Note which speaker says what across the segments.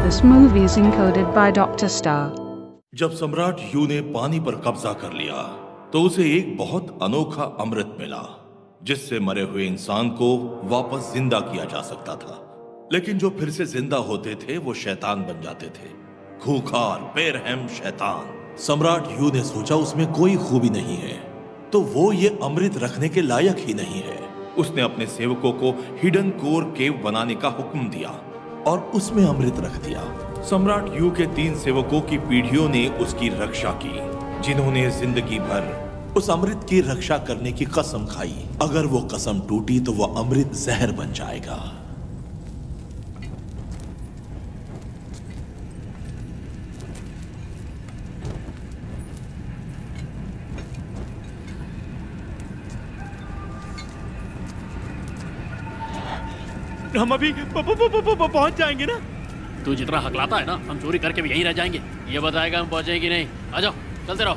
Speaker 1: This movie is encoded by Dr. Star.
Speaker 2: जब सम्राट you ने पानी पर कब्जा कर लिया तो उसे एक बहुत अनोखा अमृत मिला जिससे मरे हुए इंसान को वापस जिंदा किया जा सकता था। लेकिन जो फिर से जिंदा होते थे वो शैतान बन जाते थे, खूंखार बेरहम शैतान। सम्राट यू ने सोचा उसमें कोई खूबी नहीं है तो वो ये अमृत रखने के लायक ही नहीं है। उसने अपने सेवकों को हिडन कोर केव बनाने का हुक्म दिया और उसमें अमृत रख दिया। सम्राट यू के 3 सेवकों की पीढ़ियों ने उसकी रक्षा की, जिन्होंने जिंदगी भर उस अमृत की रक्षा करने की कसम खाई। अगर वो कसम टूटी तो वो अमृत जहर बन जाएगा।
Speaker 3: हम अभी पहुंच जाएंगे ना?
Speaker 4: तू जितना हकलाता है ना, हम चोरी करके भी यहीं रह जाएंगे। ये बताएगा हम पहुंचेंगे कि नहीं। आ जाओ, चलते रहो।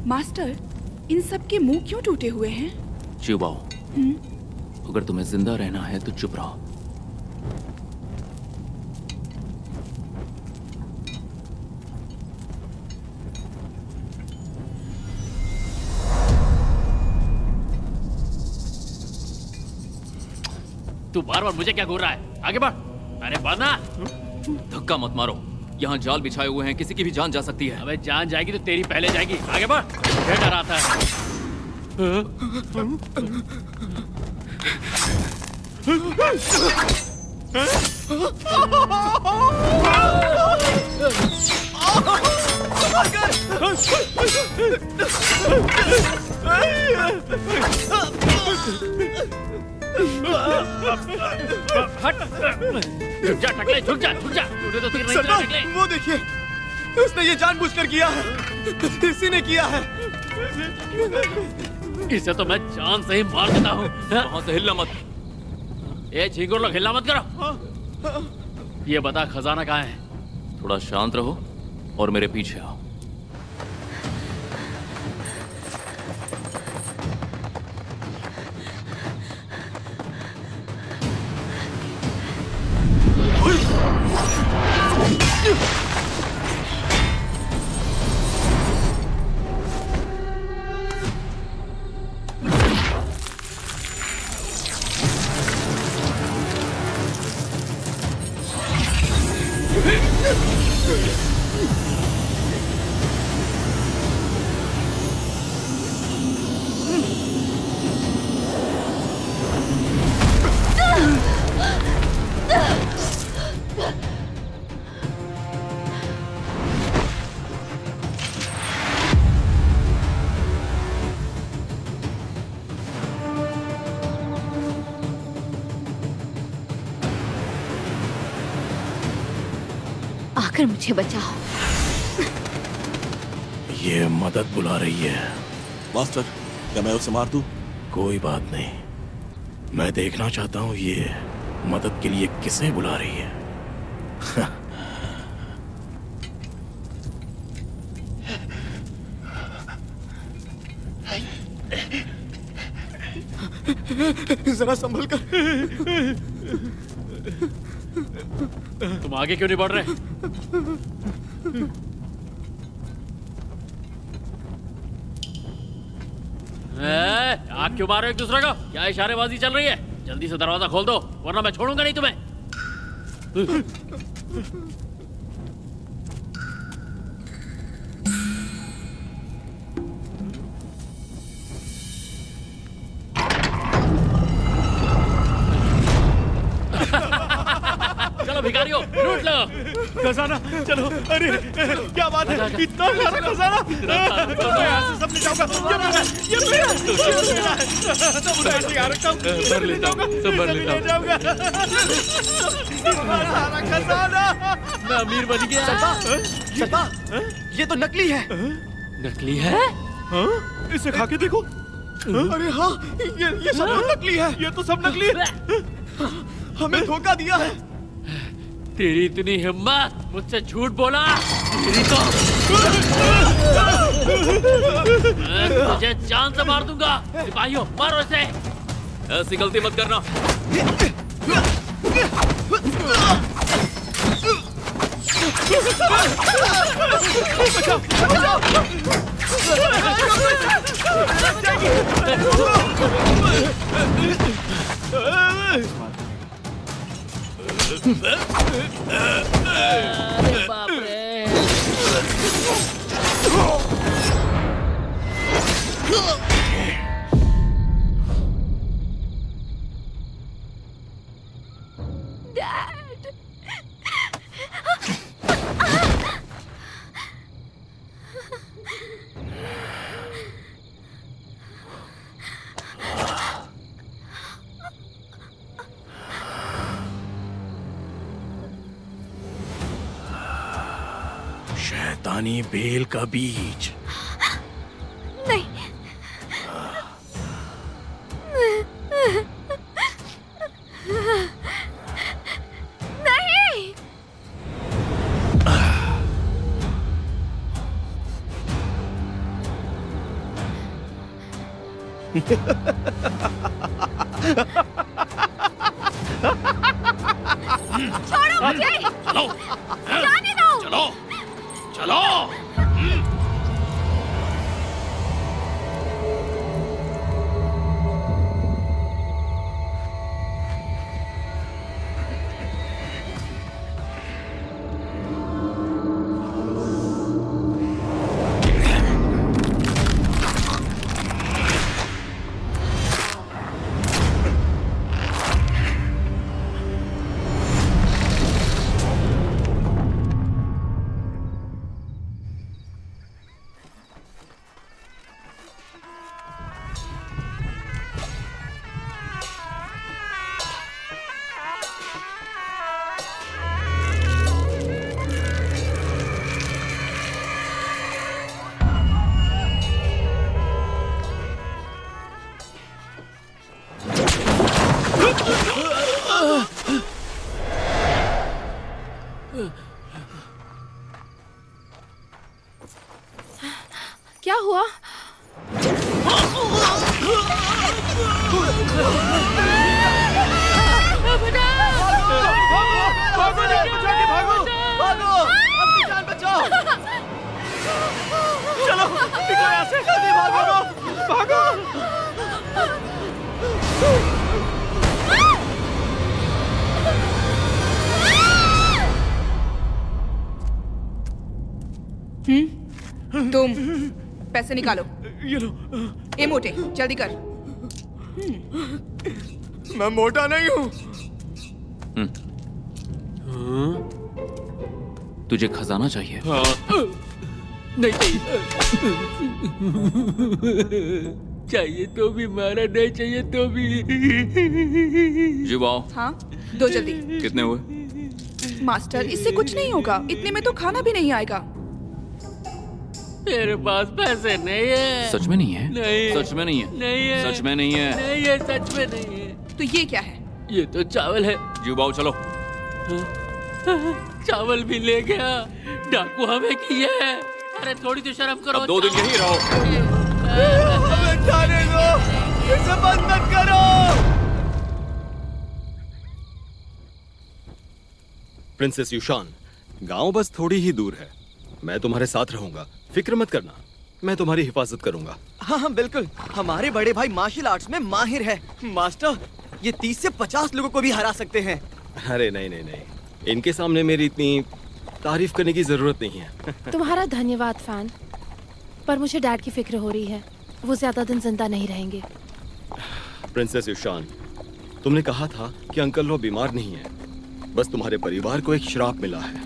Speaker 5: मास्टर, इन सब के मुंह क्यों टूटे हुए हैं?
Speaker 6: चिबाओ, अगर तुम्हें जिंदा रहना है तो चुप रहो।
Speaker 4: तू बार बार मुझे क्या घूर रहा है? आगे बढ़। अरे बढ़ना।
Speaker 6: धक्का मत मारो, यहाँ जाल बिछाए हुए हैं, किसी की भी जान जा सकती है।
Speaker 4: अबे जान जाएगी तो तेरी पहले जाएगी। आगे बढ़। क्या डराता है? झुक जा टकले, झुक जा, झुक जा। तूने तो तीर नहीं चला टकले।
Speaker 3: वो देखिए, उसने ये जानबूझकर किया है। इसी ने किया है।
Speaker 4: इसे तो मैं जान से ही मार देता हूँ।
Speaker 6: वहां से हिलना मत।
Speaker 4: ए छींगुर लोग, हिलना मत करो। ये बता खजाना कहाँ है?
Speaker 6: थोड़ा शांत रहो और मेरे पीछे आओ।
Speaker 7: आकर मुझे बचाओ।
Speaker 3: ये मदद बुला रही है।
Speaker 2: मास्टर, क्या मैं उसे मार दूं?
Speaker 3: कोई बात नहीं, मैं देखना चाहता हूँ ये मदद के लिए किसे बुला रही है। जरा संभल कर।
Speaker 4: तुम आगे क्यों नहीं बढ़ रहे? आग क्यों मारो एक दूसरे को? क्या इशारेबाजी चल रही है? जल्दी से दरवाजा खोल दो वरना मैं छोड़ूंगा नहीं तुम्हें। भिखारियों लूट लो।
Speaker 3: खजाना, चलो। अरे क्या बात है, इतना सारा खजाना। मैं यहाँ से सब ले जाऊंगा। ये मेरा है। सब उठा के यहाँ रखता हूँ।
Speaker 6: भर लेता हूँ, सब भर लेता हूँ।
Speaker 3: जाऊंगा। सारा खजाना।
Speaker 4: मैं अमीर बन गया।
Speaker 8: शर्मा, ये तो नकली है।
Speaker 4: नकली है?
Speaker 3: इसे खा के देखो। अरे हाँ, ये सब तो नकली है। ये तो सब नकली है। हमें धोखा दिया है।
Speaker 4: तेरी इतनी हिम्मत, मुझसे झूठ बोला। तेरी तो मैं तुझे जान से मार दूंगा। सिपाहियों, मारो इसे।
Speaker 6: ऐसी गलती मत करना।
Speaker 4: अरे बाप रे।
Speaker 3: शैतानी बेल का बीज।
Speaker 7: नहीं। नहीं। छोड़ो मुझे।
Speaker 4: चलो,
Speaker 7: जाने दो।
Speaker 4: चलो, चलो।
Speaker 5: क्या हुआ? तुम पैसे निकालो।
Speaker 3: ये लो।
Speaker 5: ए मोटे, जल्दी कर।
Speaker 3: मैं मोटा नहीं हूँ।
Speaker 6: तुझे खजाना चाहिए?
Speaker 4: नहीं चाहिए। चाहिए तो भी मारा, नहीं चाहिए तो भी।
Speaker 6: जुबाओ।
Speaker 5: हाँ, दो जल्दी।
Speaker 6: कितने हुए?
Speaker 5: मास्टर, इससे कुछ नहीं होगा। इतने में तो खाना भी नहीं आएगा।
Speaker 4: मेरे पास पैसे नहीं है।
Speaker 6: सच में नहीं है?
Speaker 4: नहीं।
Speaker 6: सच में नहीं है?
Speaker 4: नहीं है।
Speaker 6: सच में नहीं है?
Speaker 4: नहीं है, सच में नहीं है।
Speaker 5: तो ये क्या है?
Speaker 4: ये तो चावल है।
Speaker 6: जुबाओ, चलो।
Speaker 4: चावल भी ले गया। डाकू हमें किया है। अरे थोड़ी तो शर्म करो।
Speaker 6: अब 2 दिन यही रहो।
Speaker 3: हमें जाने दो। इसे बंद मत करो।
Speaker 9: प्रिंसेस युशान, गांव बस थोड़ी ही दूर है। मैं तुम्हारे साथ रहूंगा, फिक्र मत करना। मैं तुम्हारी हिफाजत करूंगा।
Speaker 8: हाँ हाँ बिल्कुल, हमारे बड़े भाई मार्शल आर्ट्स में माहिर है। मास्टर, ये 30 से 50 लोगों को भी हरा सकते हैं।
Speaker 9: अरे नहीं नहीं नहीं, इनके सामने मेरी इतनी तारीफ करने की जरूरत नहीं है।
Speaker 10: तुम्हारा धन्यवाद फैन, पर मुझे डैड की फिक्र हो रही है। वो ज्यादा दिन जिंदा नहीं रहेंगे।
Speaker 9: प्रिंसेस युशान, तुमने कहा था कि अंकल लो बीमार नहीं है। बस तुम्हारे परिवार को एक श्राप मिला है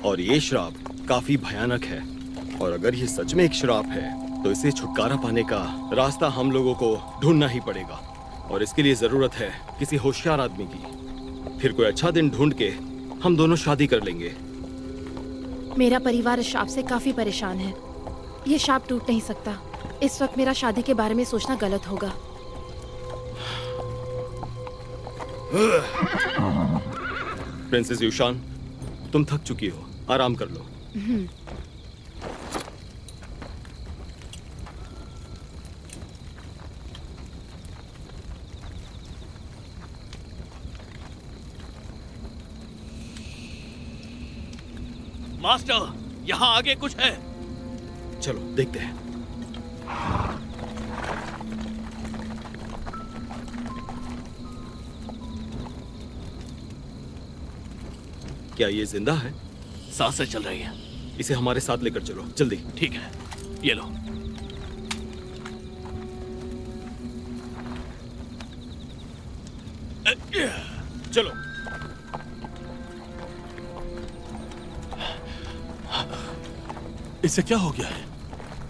Speaker 9: और ये श्राप काफी भयानक है। और अगर ये सच में एक श्राप है तो इसे छुटकारा पाने का रास्ता हम लोगों को ढूंढना ही पड़ेगा। और इसके लिए जरूरत है किसी होशियार आदमी की। फिर कोई अच्छा दिन ढूंढ के हम दोनों शादी कर लेंगे।
Speaker 10: मेरा परिवार इस शाप से काफी परेशान है। ये शाप टूट नहीं सकता। इस वक्त मेरा शादी के बारे में सोचना गलत होगा।
Speaker 9: प्रिंसेस यूशान, तुम थक चुकी हो, आराम कर लो।
Speaker 3: मास्टर, यहाँ आगे कुछ है।
Speaker 9: चलो देखते हैं। क्या ये जिंदा है?
Speaker 3: सांसें चल रही है।
Speaker 9: इसे हमारे साथ लेकर चलो, जल्दी।
Speaker 3: ठीक है, ये लो।
Speaker 9: चलो।
Speaker 2: इससे क्या हो गया है?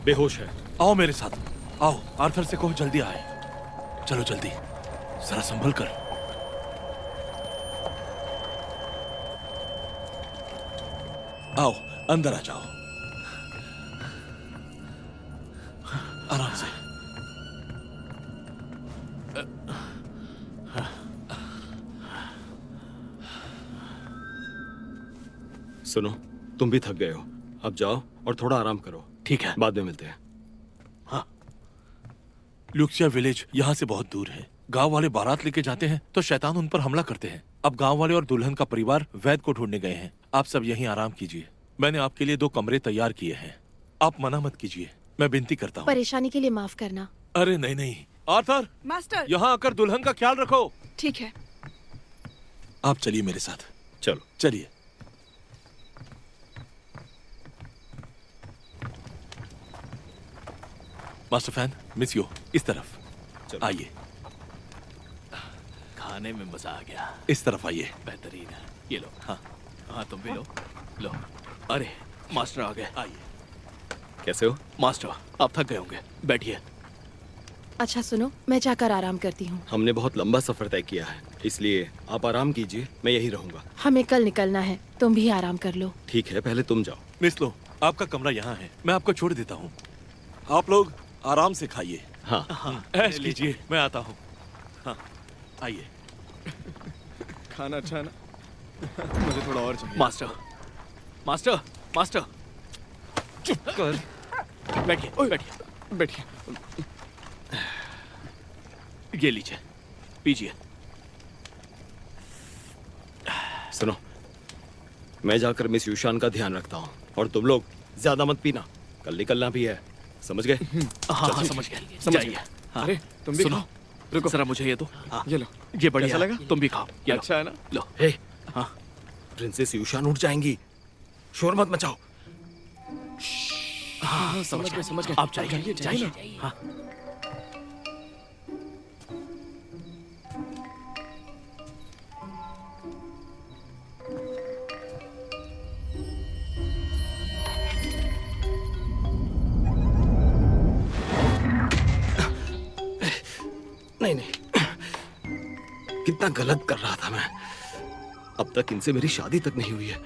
Speaker 9: बेहोश है।
Speaker 2: आओ मेरे साथ, आओ। आर्थर से कहो जल्दी आए। चलो जल्दी, जरा संभल कर। आओ अंदर आ जाओ, आराम से।
Speaker 9: सुनो, तुम भी थक गए हो, अब जाओ और थोड़ा आराम करो।
Speaker 3: ठीक है,
Speaker 9: बाद में मिलते हैं।
Speaker 2: हाँ, ल्यूक्सिया विलेज यहाँ से बहुत दूर है। गांव वाले बारात लेके जाते हैं तो शैतान उन पर हमला करते हैं। अब गांव वाले और दुल्हन का परिवार वैद को ढूंढने गए हैं। आप सब यहीं आराम कीजिए। मैंने आपके लिए 2 कमरे तैयार किए हैं। आप मना मत कीजिए, मैं विनती करता हूँ।
Speaker 10: परेशानी के लिए माफ करना।
Speaker 2: अरे नहीं नहीं, आर्थर,
Speaker 5: मास्टर।
Speaker 2: यहाँ आकर दुल्हन का ख्याल रखो।
Speaker 5: ठीक है।
Speaker 2: आप चलिए मेरे साथ।
Speaker 9: चलो
Speaker 2: चलिए। मास्टर फैन, मिस यू, इस तरफ
Speaker 9: चलो।
Speaker 2: आइए।
Speaker 3: खाने में मजा आ गया।
Speaker 2: इस तरफ आइए।
Speaker 3: बेहतरीन है, ये लो। हाँ हाँ, तुम भी लो। लो। अरे मास्टर आ गए।
Speaker 2: आइए।
Speaker 9: कैसे हो?
Speaker 3: मास्टर, आप थक गए होंगे, बैठिए।
Speaker 10: अच्छा सुनो, मैं जाकर आराम करती हूँ।
Speaker 9: हमने बहुत लंबा सफर तय किया है, इसलिए आप आराम कीजिए, मैं यहीं रहूंगा।
Speaker 10: हमें कल निकलना है, तुम भी आराम कर लो।
Speaker 9: ठीक है, पहले तुम जाओ।
Speaker 2: मिस लो, आपका कमरा यहाँ है, मैं आपको छोड़ देता हूँ। आप लोग आराम से खाइए।
Speaker 9: हाँ,
Speaker 2: ऐश कीजिए, मैं आता हूँ। हाँ, आइए।
Speaker 8: खाना अच्छा है ना? मुझे थोड़ा और चाहिए।
Speaker 3: मास्टर, मास्टर, मास्टर,
Speaker 8: चुप कर।
Speaker 3: बैठिए, बैठिए,
Speaker 8: बैठिए।
Speaker 3: ये लीजिए, पीजिए।
Speaker 9: सुनो, मैं जाकर मिस यूशान का ध्यान रखता हूँ और तुम लोग ज्यादा मत पीना, कल निकलना भी है, समझ गए?
Speaker 3: हाँ हाँ, समझ गए,
Speaker 8: समझ
Speaker 3: जाइए।
Speaker 8: गए।
Speaker 3: हाँ।
Speaker 8: अरे तुम भी
Speaker 3: सुनो,
Speaker 8: खाओ। रुको,
Speaker 3: जरा मुझे ये दो।
Speaker 8: ये लो।
Speaker 3: ये बढ़िया
Speaker 8: कैसा लगा?
Speaker 3: तुम भी खाओ। ये लो।
Speaker 8: अच्छा है ना?
Speaker 3: लो।
Speaker 9: हे,
Speaker 3: हाँ।
Speaker 9: प्रिंसेस यूशान उठ जाएंगी, शोर मत मचाओ।
Speaker 3: हाँ,
Speaker 8: समझ गए, समझ गए।
Speaker 3: आप जाइए, जाइए। हाँ।
Speaker 9: नहीं नहीं, कितना गलत कर रहा था मैं। अब तक इनसे मेरी शादी तक नहीं हुई है,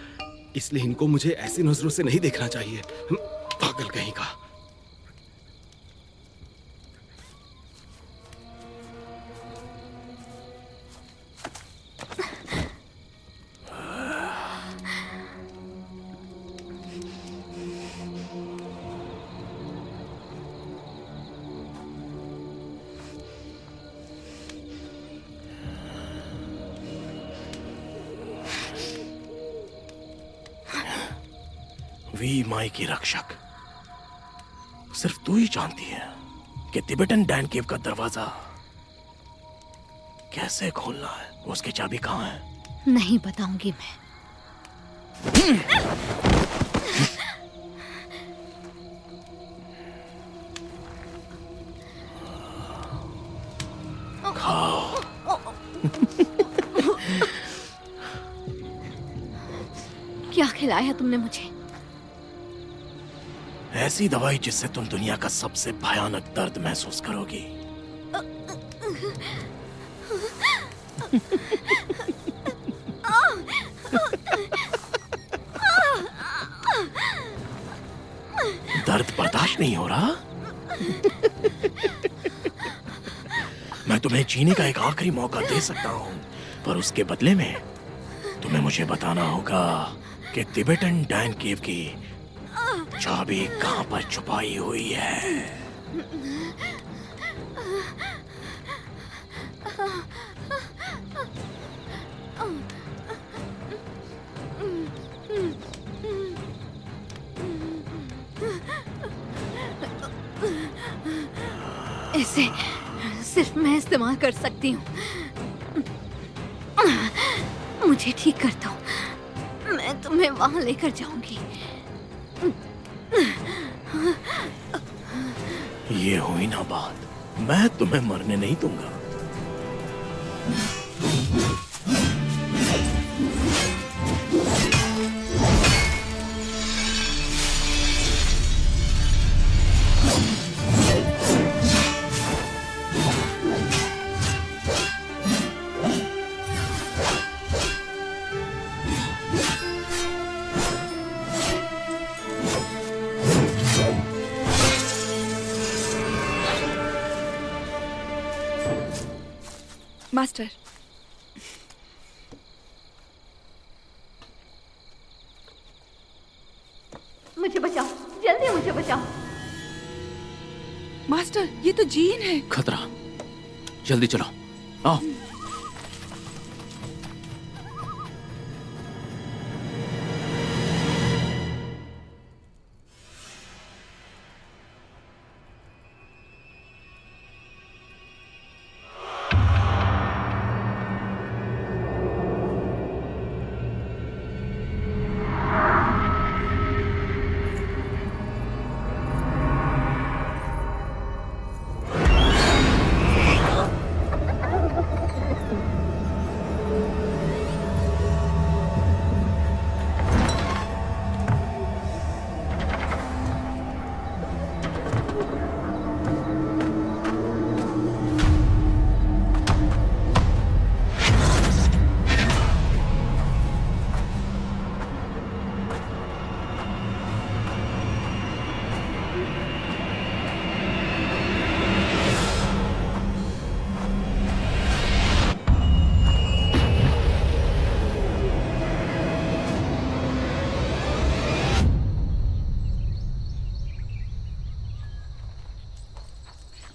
Speaker 9: इसलिए इनको मुझे ऐसी नजरों से नहीं देखना चाहिए। पागल कहीं का।
Speaker 3: वी माई की रक्षक, सिर्फ तू ही जानती है कि तिबेटन डैन केव का दरवाजा कैसे खोलना है। उसकी चाबी कहाँ है?
Speaker 7: नहीं बताऊंगी मैं। खिलाया तुमने मुझे?
Speaker 3: ऐसी दवाई जिससे तुम दुनिया का सबसे भयानक दर्द महसूस करोगी। दर्द बर्दाश्त नहीं हो रहा? मैं तुम्हें जीने का एक आखिरी मौका दे सकता हूं, पर उसके बदले में तुम्हें मुझे बताना होगा कि तिबेटन डैन केव की चाबी कहां पर छुपाई हुई है।
Speaker 7: इसे सिर्फ मैं इस्तेमाल कर सकती हूँ। मुझे ठीक कर दो, मैं तुम्हें वहां लेकर जाऊंगी।
Speaker 3: ये हुई ना बात, मैं तुम्हें मरने नहीं दूंगा।
Speaker 5: मास्टर,
Speaker 7: मुझे बचाओ, जल्दी मुझे बचाओ।
Speaker 5: मास्टर, ये तो जीन है।
Speaker 6: खतरा, जल्दी चलो, आओ।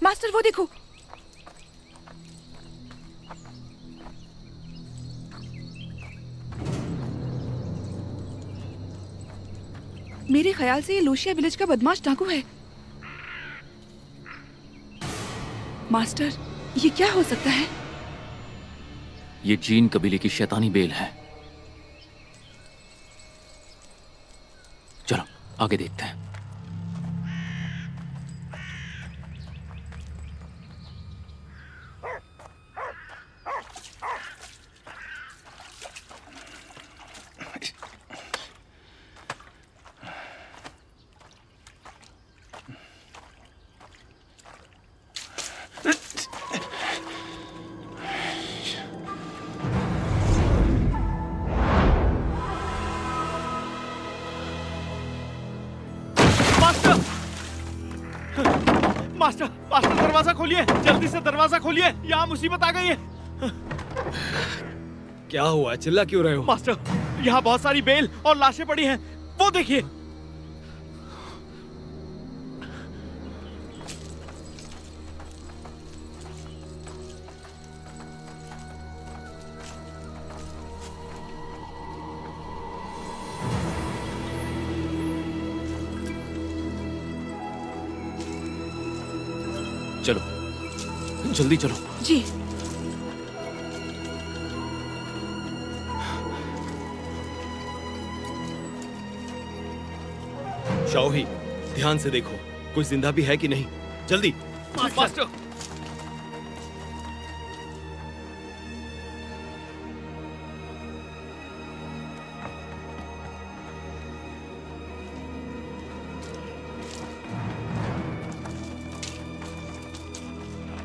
Speaker 5: मास्टर, वो देखो। मेरे ख्याल से ये लोशिया विलेज का बदमाश डाकू है। मास्टर, ये क्या हो सकता है?
Speaker 6: ये जीन कबीले की शैतानी बेल है। चलो आगे देखते हैं।
Speaker 3: मास्टर, मास्टर दरवाजा खोलिए, जल्दी से दरवाजा खोलिए, यहाँ मुसीबत आ गई है।
Speaker 9: क्या हुआ, चिल्ला क्यों रहे हो?
Speaker 3: मास्टर, यहाँ बहुत सारी बेल और लाशें पड़ी हैं, वो देखिए।
Speaker 6: चलो जल्दी चलो।
Speaker 5: जी।
Speaker 9: शाओही, ध्यान से देखो, कोई जिंदा भी है कि नहीं। जल्दी।
Speaker 3: मास्टर,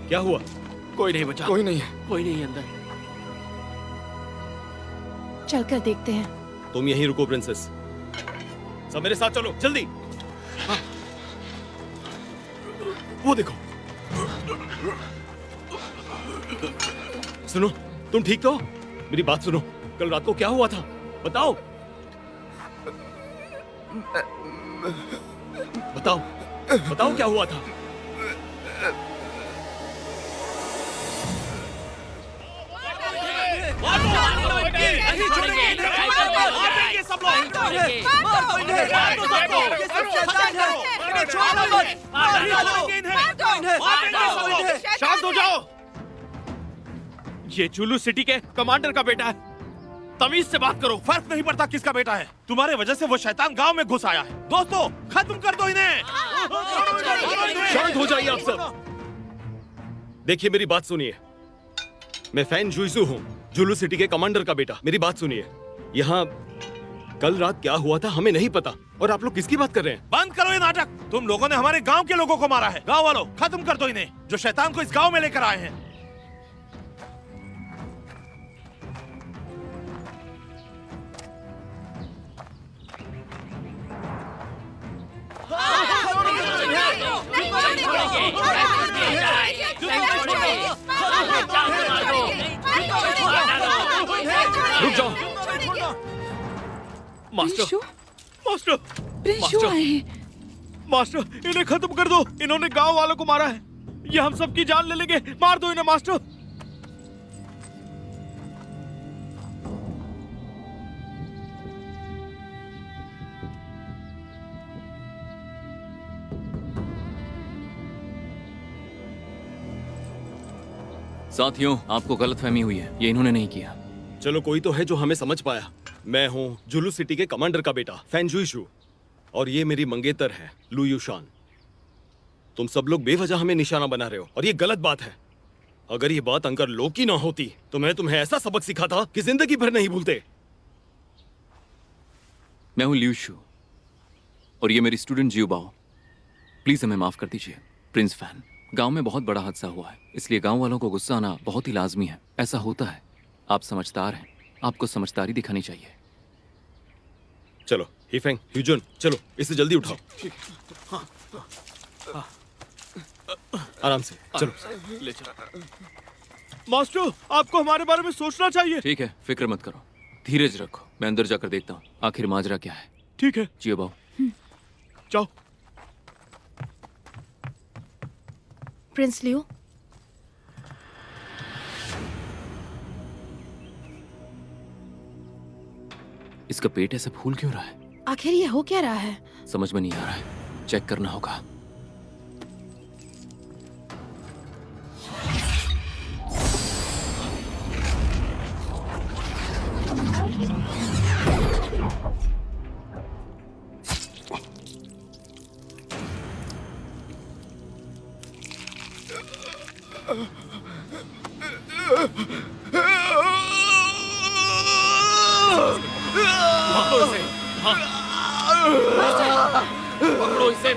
Speaker 9: क्या हुआ?
Speaker 3: कोई नहीं बचा,
Speaker 8: कोई नहीं है।
Speaker 3: कोई नहीं अंदर।
Speaker 10: चलकर देखते हैं।
Speaker 9: तुम यहीं रुको प्रिंसेस। सब मेरे साथ चलो जल्दी। हाँ। वो देखो। सुनो, तुम ठीक तो हो? मेरी बात सुनो, कल रात को क्या हुआ था बताओ। बताओ बताओ क्या हुआ था।
Speaker 3: शांत हो जाओ। ये जुलू सिटी के कमांडर का बेटा है, तमीज से बात करो।
Speaker 2: फर्क नहीं पड़ता किसका बेटा है, तुम्हारे वजह से वो शैतान गांव में घुस आया है। दोस्तों खत्म कर दो इन्हें।
Speaker 9: शांत हो जाइए आप सब। देखिए मेरी बात सुनिए, मैं फैन जुइसू हूँ, जुलू सिटी के कमांडर का बेटा। मेरी बात सुनिए, यहाँ कल रात क्या हुआ था हमें नहीं पता, और आप लोग किसकी बात कर रहे हैं?
Speaker 2: बंद करो ये नाटक। तुम लोगों ने हमारे गांव के लोगों को मारा है। गांव वालों खत्म कर दो इन्हें, जो शैतान को इस गांव में लेकर आए हैं।
Speaker 9: रुक जाओ।
Speaker 3: मास्टर,
Speaker 5: प्रिंस शू,
Speaker 3: मास्टर,
Speaker 5: प्रिंस शू आए हैं।
Speaker 3: मास्टर, इन्हें खत्म कर दो। इन्होंने गांव वालों को मारा है। ये हम सबकी जान ले लेंगे। मार दो इन्हें मास्टर।
Speaker 6: साथियों, आपको गलतफहमी हुई है, ये इन्होंने नहीं किया।
Speaker 9: चलो कोई तो है जो हमें समझ पाया। मैं हूँ जुलू सिटी के कमांडर का बेटा फैन जुइशू, और ये मेरी मंगेतर है लू युशान। तुम सब लोग बेवजह हमें निशाना बना रहे हो, और ये गलत बात है। अगर ये बात अंकर लो की ना होती तो मैं तुम्हें ऐसा सबक सिखाता कि जिंदगी भर नहीं भूलते।
Speaker 6: मैं हूं लियू शू, और ये मेरी स्टूडेंट जियो बाओ। प्लीज हमें माफ कर दीजिए। प्रिंस फैन, गांव में बहुत बड़ा हादसा हुआ है, इसलिए गांव वालों को गुस्सा आना बहुत ही लाजमी है। ऐसा होता है, आप समझदार हैं, आपको समझदारी दिखानी चाहिए।
Speaker 9: चलो हिफेंग, ह्यूजन, चलो इसे जल्दी उठाओ। आराम से चलो।
Speaker 3: ले चलो। मास्टर, आपको हमारे बारे में सोचना चाहिए।
Speaker 6: ठीक है, फिक्र मत करो, धीरज रखो। मैं अंदर जाकर देखता हूँ आखिर माजरा क्या है।
Speaker 3: ठीक है,
Speaker 6: जियो बाओ।
Speaker 3: जाओ।
Speaker 10: प्रिंस लियो,
Speaker 6: इसका पेट ऐसा फूल क्यों रहा है?
Speaker 10: आखिर ये हो क्या रहा है?
Speaker 6: समझ में नहीं आ रहा है, चेक करना होगा।
Speaker 3: पकड़ो इसे। हाँ। पकड़ो इसे।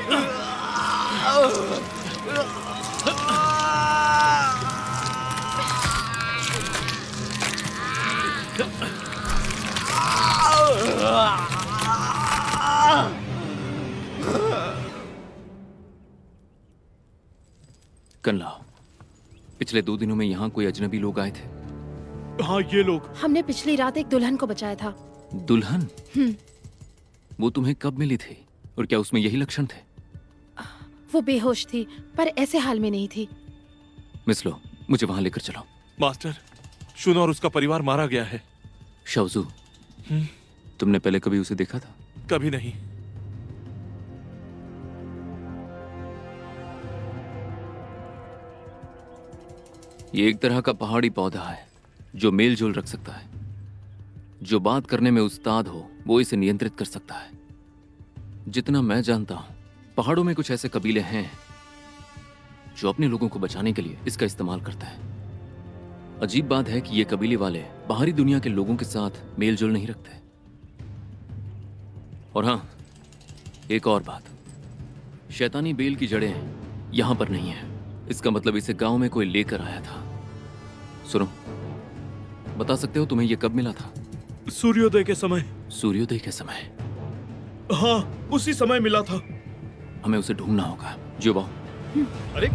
Speaker 6: कन्ला, पिछले 2 दिनों में यहाँ कोई अजनबी लोग आए थे?
Speaker 3: हाँ, ये लोग।
Speaker 10: हमने पिछली रात एक दुल्हन को बचाया था।
Speaker 6: दुल्हन? वो तुम्हें कब मिली थी, और क्या उसमें यही लक्षण थे?
Speaker 10: वो बेहोश थी, पर ऐसे हाल में नहीं थी।
Speaker 6: मिस लो, मुझे वहां लेकर चलो।
Speaker 2: मास्टर, शुन और उसका परिवार मारा गया है।
Speaker 6: शाओजू, तुमने पहले कभी उसे देखा था?
Speaker 2: कभी नहीं।
Speaker 6: ये एक तरह का पहाड़ी पौधा है जो मेल जोल रख सकता है। जो बात करने में उस्ताद हो वो इसे नियंत्रित कर सकता है। जितना मैं जानता हूं, पहाड़ों में कुछ ऐसे कबीले हैं जो अपने लोगों को बचाने के लिए इसका इस्तेमाल करते हैं। अजीब बात है कि ये कबीले वाले बाहरी दुनिया के लोगों के साथ मेल जोल नहीं रखते। और हाँ, एक और बात, शैतानी बेल की जड़ें यहां पर नहीं है। इसका मतलब इसे गांव में कोई लेकर आया था। सुनो, बता सकते हो तुम्हें यह कब मिला था?
Speaker 3: सूर्योदय के समय।
Speaker 6: सूर्योदय के समय?
Speaker 3: हाँ, उसी समय मिला था।
Speaker 6: हमें उसे ढूंढना होगा। जुबाओ।
Speaker 9: अरे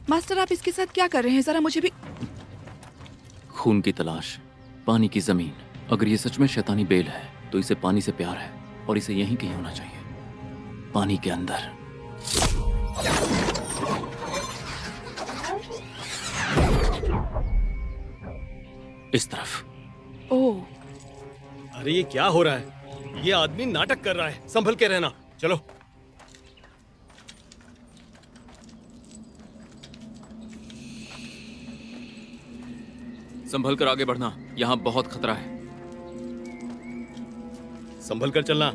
Speaker 5: मास्टर, आप इसके साथ क्या कर रहे हैं? जरा मुझे भी।
Speaker 6: खून की तलाश, पानी की जमीन। अगर ये सच में शैतानी बेल है तो इसे पानी से प्यार है और इसे यहीं कहीं होना चाहिए, पानी के अंदर। इस तरफ।
Speaker 5: ओह,
Speaker 9: अरे ये क्या हो रहा है? ये आदमी नाटक कर रहा है। संभल के रहना। चलो।
Speaker 6: संभल कर आगे बढ़ना, यहां बहुत खतरा है।
Speaker 9: संभल कर चलना।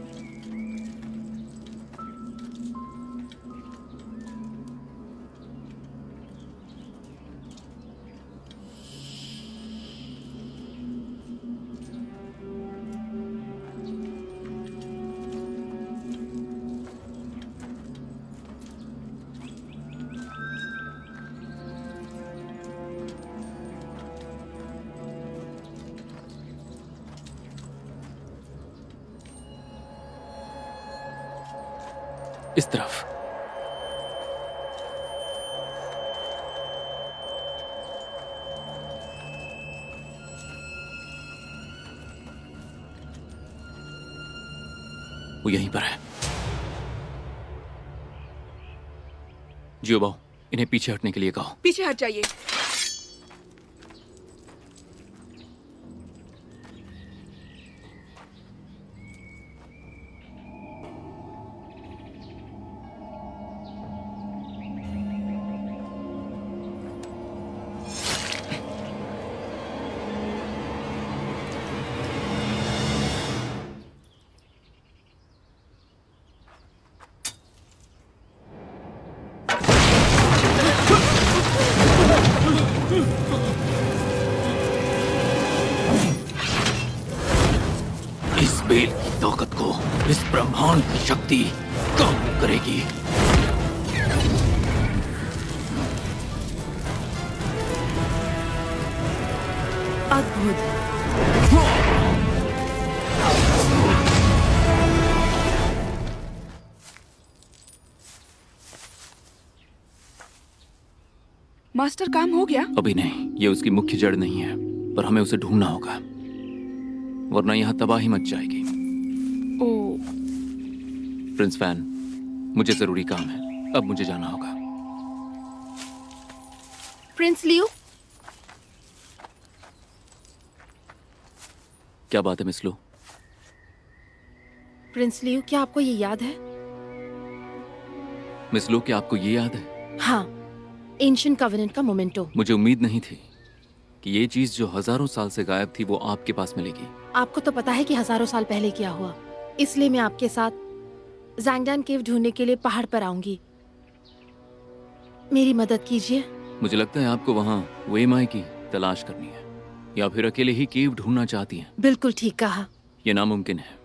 Speaker 6: इस तरफ। वो यहीं पर है। जियोबाओ, इन्हें पीछे हटने के लिए कहो।
Speaker 5: पीछे हट जाइए।
Speaker 6: इस बेल की ताकत को इस ब्रह्मांड की शक्ति काबू करेगी।
Speaker 10: अद्भुत।
Speaker 5: मास्टर, काम हो गया?
Speaker 6: अभी नहीं, ये उसकी मुख्य जड़ नहीं है, पर हमें उसे ढूंढना होगा, वरना यहाँ तबाही मच जाएगी।
Speaker 5: ओह,
Speaker 6: प्रिंस फैन, मुझे जरूरी काम है, अब मुझे जाना होगा।
Speaker 10: प्रिंस लियो।
Speaker 6: क्या बात है मिस लो?
Speaker 10: प्रिंस लियो, क्या आपको ये याद है?
Speaker 6: मिस लो, क्या आपको ये याद है?
Speaker 10: हाँ, एंशिएंट कवेनेंट का मोमेंटो।
Speaker 6: मुझे उम्मीद नहीं थी कि ये चीज जो हजारों साल से गायब थी वो आपके पास मिलेगी।
Speaker 10: आपको तो पता है कि हजारों साल पहले क्या हुआ, इसलिए मैं आपके साथ ज़ैंगडान केव ढूंढने के लिए पहाड़ पर आऊंगी। मेरी मदद कीजिए।
Speaker 6: मुझे लगता है आपको वहाँ वेमाई की तलाश करनी है, या फिर अकेले ही केव ढूंढना चाहती हैं।
Speaker 10: बिल्कुल ठीक कहा।
Speaker 6: यह नामुमकिन है।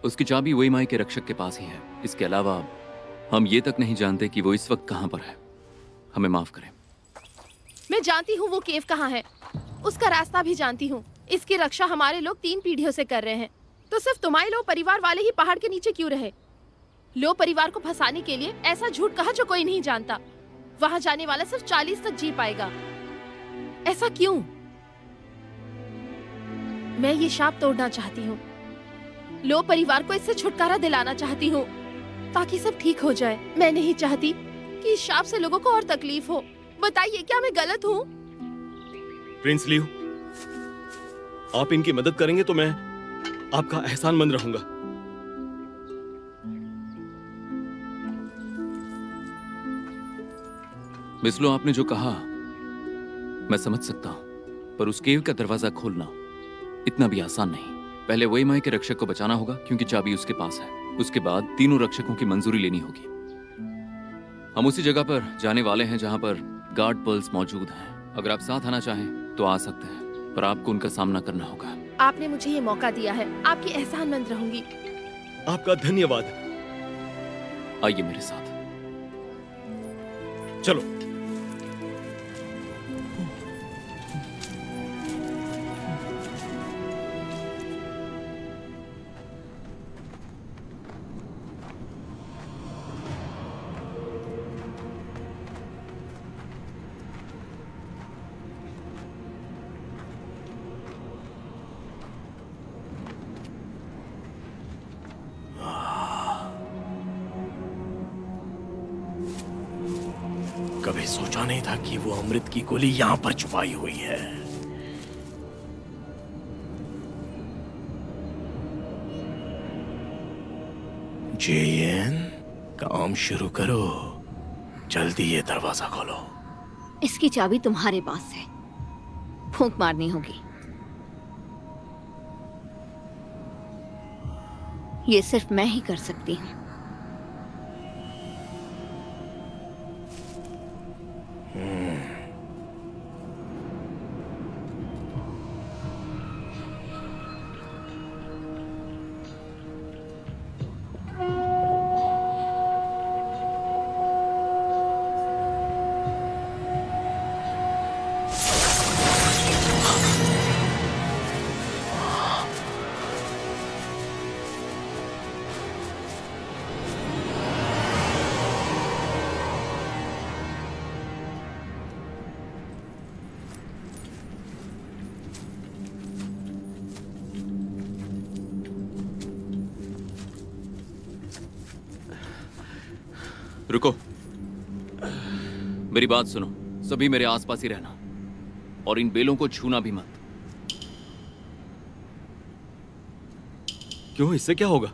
Speaker 6: उसकी चाबी वेमाई के रक्षक के पास ही है। इसके अलावा हम ये तक नहीं जानते कि वो इस वक्त कहाँ पर है। हमें माफ करें।
Speaker 10: मैं जानती हूँ वो केव कहाँ है, उसका रास्ता भी जानती हूँ। इसकी रक्षा हमारे लोग 3 पीढ़ियों से कर रहे हैं, तो सिर्फ तुम्हारे लो परिवार वाले ही पहाड़ के नीचे क्यों रहे? लो परिवार को फंसाने के लिए ऐसा झूठ कहा जो कोई नहीं जानता। वहाँ जाने वाला सिर्फ 40 तक जी पाएगा। ऐसा क्यों? मैं ये शाप तोड़ना चाहती हूँ। लो परिवार को इससे छुटकारा दिलाना चाहती हूँ ताकि सब ठीक हो जाए। मैं नहीं चाहती कि इस शाप से लोगों को और तकलीफ हो। बताइए, क्या मैं गलत हूँ?
Speaker 9: प्रिंस लियो, आप इनकी मदद करेंगे तो मैं आपका एहसानमंद रहूंगा।
Speaker 6: मिस लो, आपने जो कहा मैं समझ सकता हूँ, पर उस केव का दरवाजा खोलना इतना भी आसान नहीं। पहले वेमाई के रक्षक को बचाना होगा क्योंकि चाबी उसके पास है। उसके बाद तीनों रक्षकों की मंजूरी लेनी होगी। हम उसी जगह पर जाने वाले हैं जहां पर गार्ड पर्ल्स मौजूद हैं। अगर आप साथ आना चाहें तो आ सकते हैं, पर आपको उनका सामना करना होगा।
Speaker 10: आपने मुझे ये मौका दिया है। आपकी एहसानमंद रहूंगी।
Speaker 9: आपका धन्यवाद।
Speaker 6: आइए मेरे साथ।
Speaker 9: चलो।
Speaker 3: कभी सोचा नहीं था कि वो अमृत की गोली यहां पर छुपाई हुई है। जेएन, काम शुरू करो। जल्दी ये दरवाजा खोलो।
Speaker 7: इसकी चाबी तुम्हारे पास है, फूंक मारनी होगी। ये सिर्फ मैं ही कर सकती हूँ।
Speaker 6: रुको, मेरी बात सुनो। सभी मेरे आसपास ही रहना और इन बेलों को छूना भी मत।
Speaker 9: क्यों, इससे क्या होगा?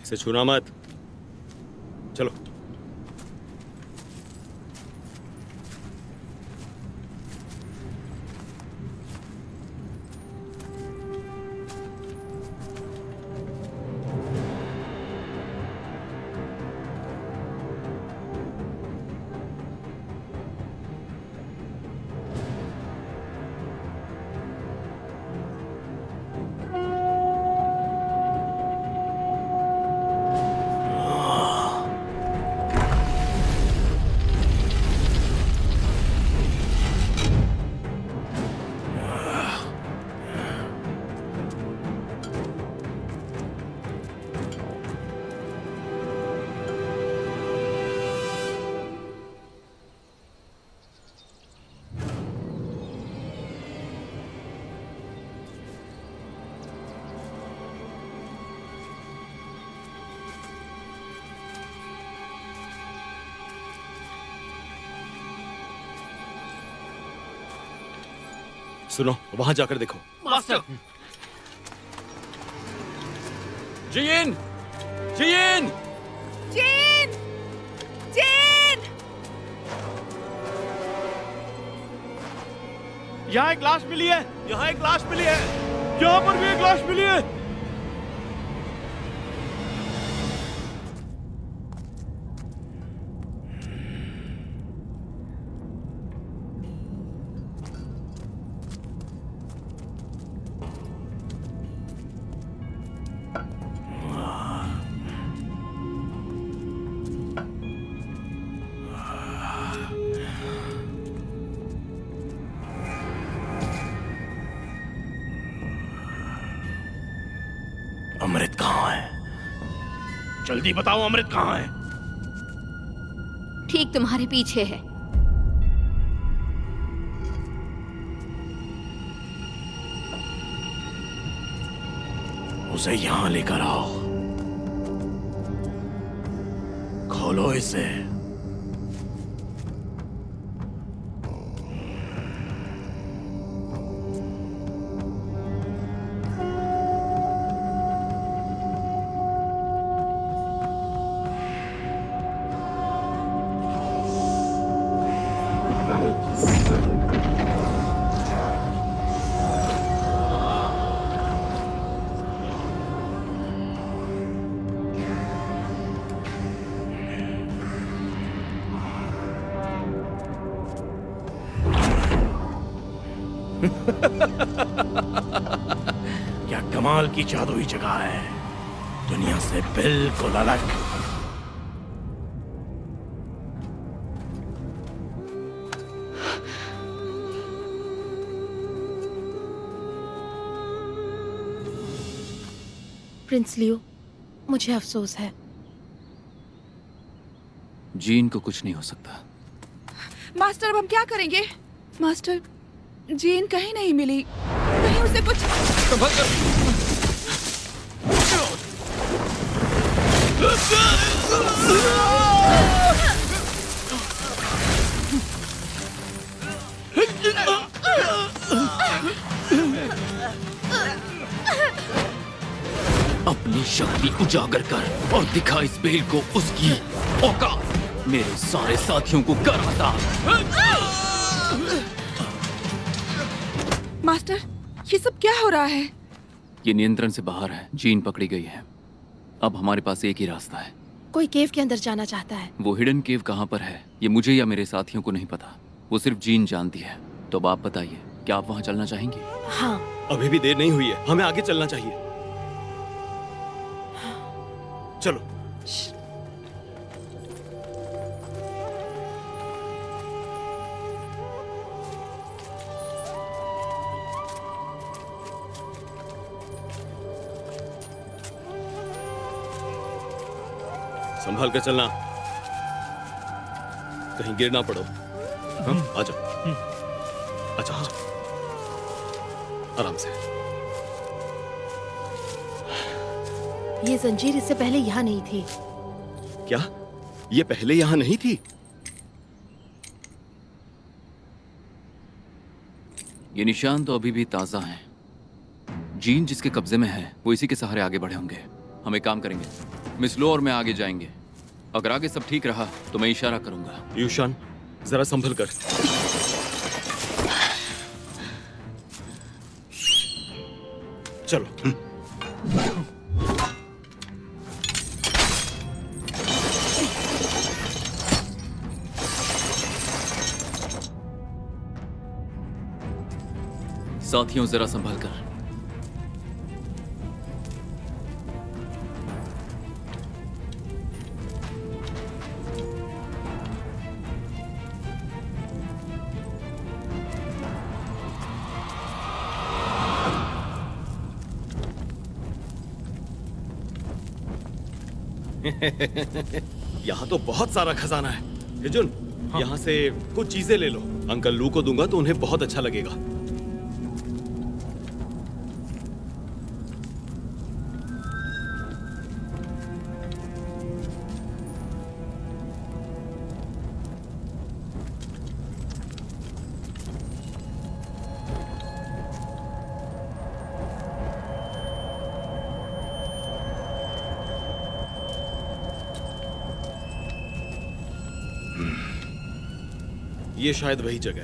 Speaker 9: इसे छूना मत। चलो। सुनो, वहां जाकर देखो।
Speaker 4: मास्टर,
Speaker 9: जियिन! जियिन!
Speaker 5: जेन! जेन!
Speaker 9: यहाँ एक लाश मिली है। यहाँ एक लाश मिली है। यहाँ पर भी एक लाश मिली है।
Speaker 3: अमृत कहाँ है? जल्दी बताओ, अमृत कहाँ है?
Speaker 7: ठीक तुम्हारे पीछे है।
Speaker 3: उसे यहां लेकर आओ। खोलो इसे। क्या कमाल की जादुई जगह है, दुनिया से बिल्कुल अलग।
Speaker 10: प्रिंस लियो, मुझे अफसोस है।
Speaker 6: जीन को कुछ नहीं हो सकता।
Speaker 5: मास्टर अब हम क्या करेंगे? मास्टर, जीन कहीं नहीं मिली, कहीं उसे कुछ।
Speaker 6: अपनी शक्ति उजागर कर और दिखा इस बेल को उसकी औकात। मेरे सारे साथियों को कर बता।
Speaker 5: मास्टर, ये सब क्या हो रहा है?
Speaker 6: ये नियंत्रण से बाहर है, जीन पकड़ी गई है। अब हमारे पास एक ही रास्ता है।
Speaker 10: कोई केव के अंदर जाना चाहता है।
Speaker 6: वो हिडन केव कहाँ पर है ये मुझे या मेरे साथियों को नहीं पता, वो सिर्फ जीन जानती है। तो अब आप बताइए, क्या आप वहाँ चलना चाहेंगे?
Speaker 10: हाँ।
Speaker 9: अभी भी देर नहीं हुई है, हमें आगे चलना चाहिए। चलो। संभाल कर चलना, कहीं गिर ना पड़ो। आजा, आजा, आजा, आराम से।
Speaker 10: ये जंजीर इससे पहले यहाँ नहीं थी।
Speaker 9: क्या ये पहले यहां नहीं थी?
Speaker 6: ये निशान तो अभी भी ताजा हैं। जीन जिसके कब्जे में है वो इसी के सहारे आगे बढ़े होंगे। हम एक काम करेंगे, मिस लो और मैं आगे जाएंगे। अगर आगे सब ठीक रहा तो मैं इशारा करूंगा।
Speaker 9: यूशान, जरा संभल कर। चलो।
Speaker 6: साथियों, जरा संभल कर।
Speaker 9: यहाँ तो बहुत सारा खजाना है। हिजुन, यहाँ से कुछ चीजें ले लो। अंकल लू को दूंगा तो उन्हें बहुत अच्छा लगेगा। ये शायद वही जगह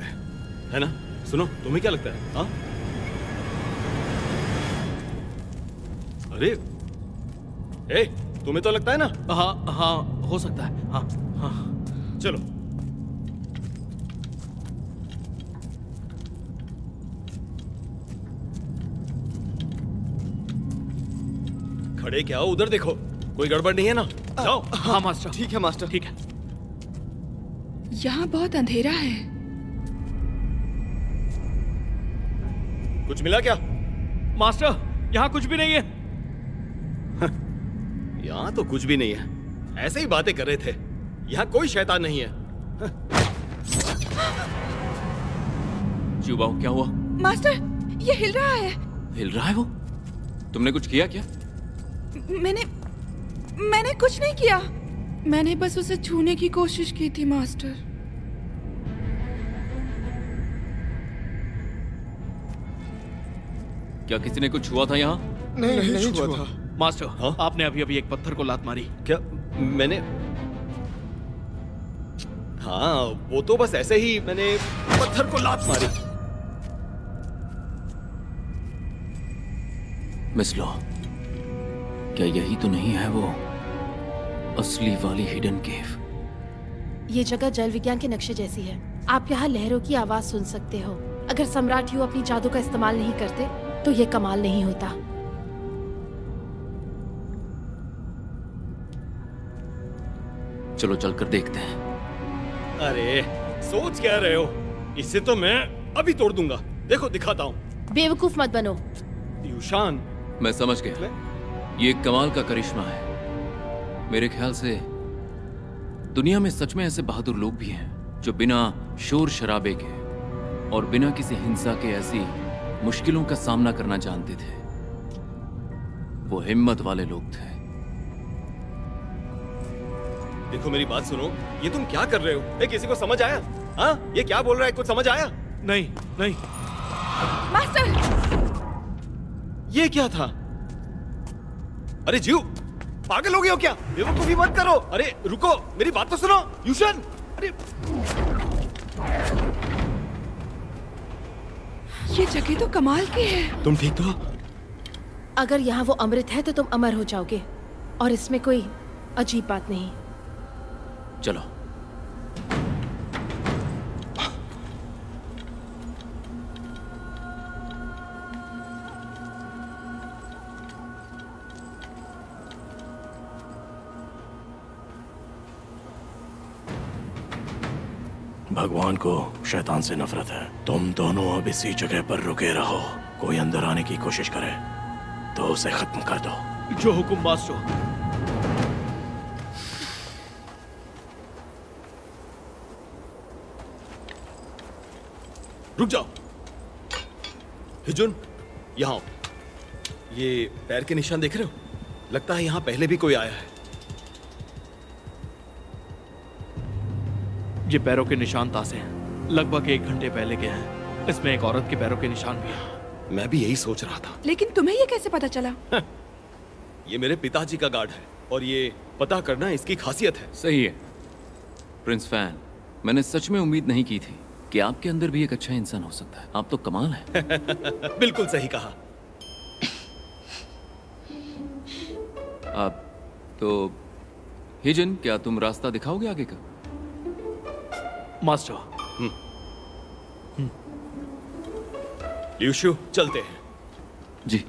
Speaker 9: है ना? सुनो, तुम्हें क्या लगता है? हाँ? अरे, तुम्हें तो लगता है ना?
Speaker 3: हाँ हाँ, हो सकता है। हाँ हाँ,
Speaker 9: चलो। खड़े क्या हो? उधर देखो, कोई गड़बड़ नहीं है ना? जाओ।
Speaker 3: हाँ मास्टर।
Speaker 9: ठीक है मास्टर।
Speaker 3: ठीक है।
Speaker 5: यहाँ बहुत अंधेरा है।
Speaker 9: कुछ मिला क्या?
Speaker 3: मास्टर, यहाँ कुछ भी नहीं है।
Speaker 9: यहाँ तो कुछ भी नहीं है, ऐसे ही बातें कर रहे थे। यहाँ कोई शैतान नहीं है।
Speaker 6: जुबाओ, क्या हुआ?
Speaker 5: मास्टर, ये हिल रहा है।
Speaker 6: हिल रहा है वो? तुमने कुछ किया क्या?
Speaker 5: मैंने कुछ नहीं किया। मैंने बस उसे छूने की कोशिश की थी मास्टर।
Speaker 6: क्या किसी ने कुछ छुआ था यहाँ?
Speaker 9: नहीं छुआ था।
Speaker 3: मास्टर,
Speaker 9: हाँ?
Speaker 3: आपने अभी अभी एक पत्थर को लात मारी।
Speaker 9: क्या मैंने? हाँ, वो तो बस ऐसे ही मैंने पत्थर को लात मारी।
Speaker 6: मिस लो, क्या यही तो नहीं है वो असली वाली हिडन केव?
Speaker 10: ये जगह जल विज्ञान के नक्शे जैसी है। आप यहाँ लहरों की आवाज सुन सकते हो। अगर सम्राट यू अपनी जादू का इस्तेमाल नहीं करते तो ये कमाल नहीं होता।
Speaker 6: चलो चलकर देखते हैं।
Speaker 9: अरे सोच क्या रहे हो? इसे तो मैं अभी तोड़ दूंगा। देखो दिखाता हूँ।
Speaker 10: बेवकूफ मत बनो।
Speaker 9: यूशान,
Speaker 6: मैं समझ गया, ये एक कमाल का करिश्मा है। मेरे ख्याल से दुनिया में सच में ऐसे बहादुर लोग भी हैं जो बिना शोर शराबे के और बिना किसी हिंसा के ऐसी मुश्किलों का सामना करना जानते थे। वो हिम्मत वाले लोग थे।
Speaker 9: देखो मेरी बात सुनो, ये तुम क्या कर रहे हो? किसी को समझ आया? हाँ, ये क्या बोल रहा है? कुछ समझ आया?
Speaker 3: नहीं नहीं।
Speaker 5: मास्टर,
Speaker 9: ये क्या था? अरे जीव, पागल हो गए हो क्या? बेवकूफी मत करो। अरे रुको, मेरी बात तो सुनो। यूशन, अरे
Speaker 5: ये जगह तो कमाल की है।
Speaker 9: तुम ठीक तो?
Speaker 10: अगर यहाँ वो अमृत है तो तुम अमर हो जाओगे और इसमें कोई अजीब बात नहीं।
Speaker 6: चलो।
Speaker 3: भगवान को शैतान से नफरत है। तुम दोनों अब इसी जगह पर रुके रहो। कोई अंदर आने की कोशिश करे तो उसे खत्म कर दो।
Speaker 8: जो हुकुम मास्टर।
Speaker 9: रुक जाओ। हिजुन, यहाँ। ये पैर के निशान देख रहे हो? लगता है यहाँ पहले भी कोई आया है।
Speaker 3: ये पैरों के निशान तासे हैं। लगभग 1 घंटे पहले के हैं। इसमें एक औरत के पैरों के निशान भी हैं।
Speaker 9: मैं भी यही सोच रहा था।
Speaker 5: लेकिन तुम्हें ये कैसे पता चला?
Speaker 9: ये मेरे पिताजी का गार्ड है और ये पता करना इसकी खासियत है।
Speaker 6: सही है प्रिंस फैन, मैंने सच में उम्मीद नहीं की थी कि आपके अंदर भी एक अच्छा इंसान हो सकता है। आप तो कमाल हैं।
Speaker 9: बिल्कुल सही कहा।
Speaker 6: आप तो हिजन, क्या तुम रास्ता दिखाओगे आगे का?
Speaker 3: मास्टर,
Speaker 9: ल्यूशु, चलते हैं।
Speaker 6: जी।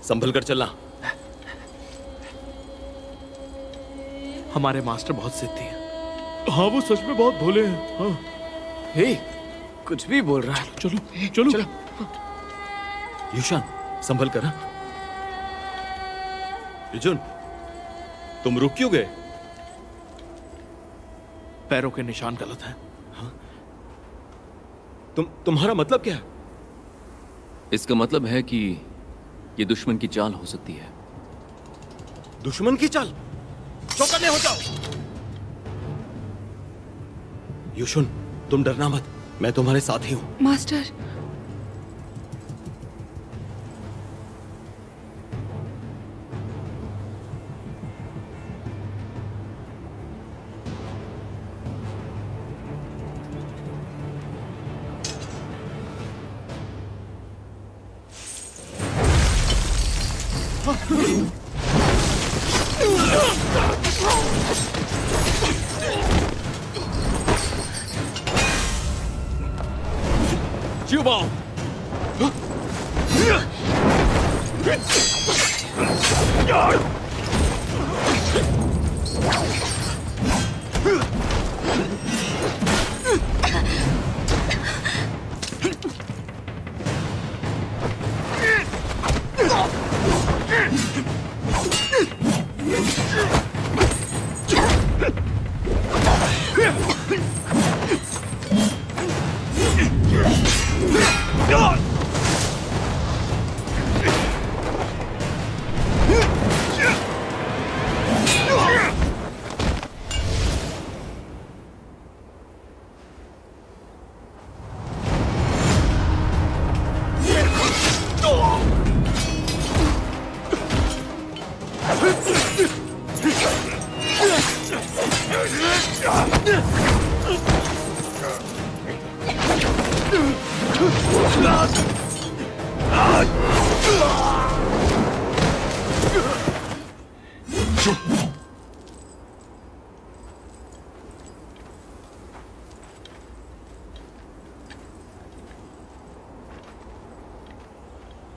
Speaker 9: संभल कर चलना।
Speaker 3: हमारे मास्टर बहुत सिद्धि हैं। हाँ, वो सच में बहुत भोले हैं। हाँ।
Speaker 8: हे, कुछ भी बोल रहा है।
Speaker 3: चलो चलो।
Speaker 9: यूशान, संभल कर। अर्जुन, तुम रुक क्यों गए?
Speaker 3: पैरों के निशान गलत हैं।
Speaker 9: तुम्हारा मतलब क्या है?
Speaker 6: इसका मतलब है कि ये दुश्मन की चाल हो सकती है।
Speaker 9: दुश्मन की चाल? चौकन्ने हो जाओ। यूशुन, तुम डरना मत, मैं तुम्हारे साथ ही हूं।
Speaker 5: Master,
Speaker 9: Jubal!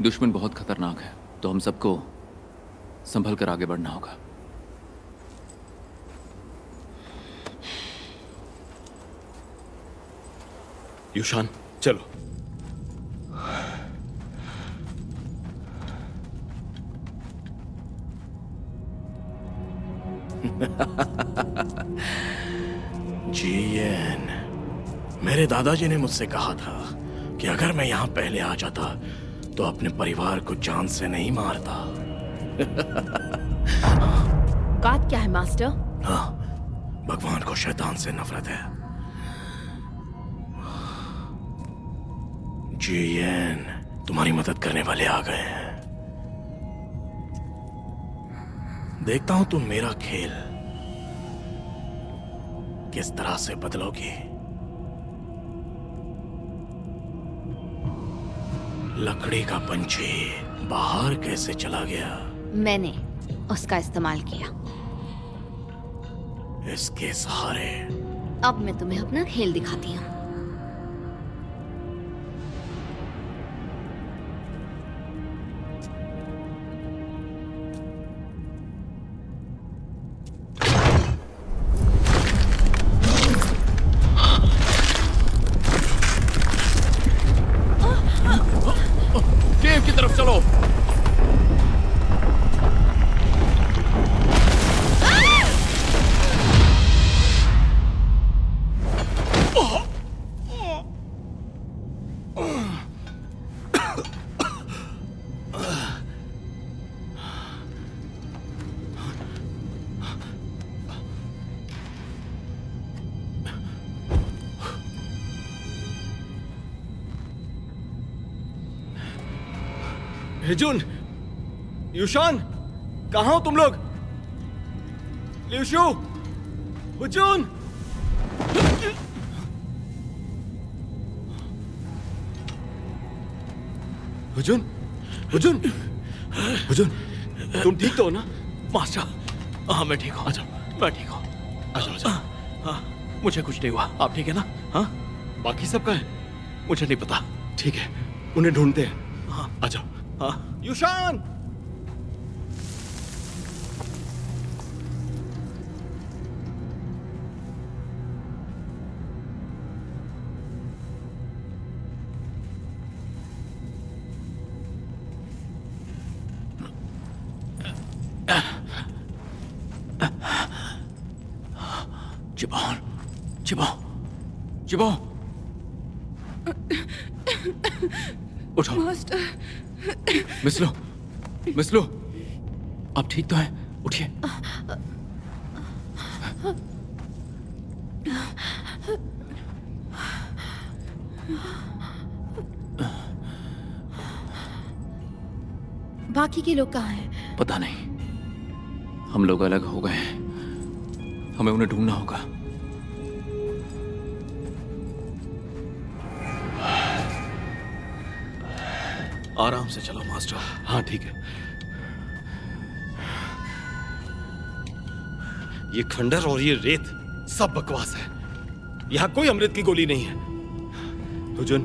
Speaker 6: दुश्मन बहुत खतरनाक है, तो हम सबको संभल कर आगे बढ़ना होगा।
Speaker 9: युशान, चलो।
Speaker 3: जीएन, मेरे दादाजी ने मुझसे कहा था कि अगर मैं यहाँ पहले आ जाता तो अपने परिवार को जान से नहीं मारता।
Speaker 10: बात क्या है मास्टर?
Speaker 3: हाँ, भगवान को शैतान से नफरत है। जीएन, तुम्हारी मदद करने वाले आ गए हैं। देखता हूं तुम मेरा खेल किस तरह से बदलोगी। लकड़ी का पंछी बाहर कैसे चला गया?
Speaker 7: मैंने उसका इस्तेमाल किया।
Speaker 3: इसके सहारे
Speaker 7: अब मैं तुम्हें अपना खेल दिखाती हूँ।
Speaker 3: केव की तरफ चलो।
Speaker 9: हिजुन, युशान, कहाँ हो तुम लोग? ल्यूशु, हुजुन, हुजुन, हुजुन, हुजुन, तुम ठीक तो हो ना?
Speaker 3: मास्टर, हाँ मैं ठीक हूँ। आजा, मैं ठीक हूँ।
Speaker 9: आजा।
Speaker 3: हाँ, मुझे कुछ नहीं हुआ। आप ठीक है ना? हाँ,
Speaker 9: बाकी सब कहाँ है?
Speaker 3: मुझे नहीं पता।
Speaker 9: ठीक है, उन्हें ढूंढते हैं।
Speaker 3: हाँ,
Speaker 9: आ जाओ।
Speaker 3: हाँ।
Speaker 9: युशान!
Speaker 3: जिबॉन, जिबॉन, जिबॉन, उठो।
Speaker 5: मास्टर,
Speaker 6: मिस्लो, मिस्लो, आप ठीक तो हैं? उठिए।
Speaker 10: बाकी के लोग कहाँ हैं?
Speaker 6: पता नहीं, हम लोग अलग हो गए हैं। हमें उन्हें ढूंढना होगा।
Speaker 3: आराम से चलो मास्टर।
Speaker 9: हाँ ठीक है। ये खंडर और ये रेत सब बकवास है। यहाँ कोई अमृत की गोली नहीं है। हुजुन,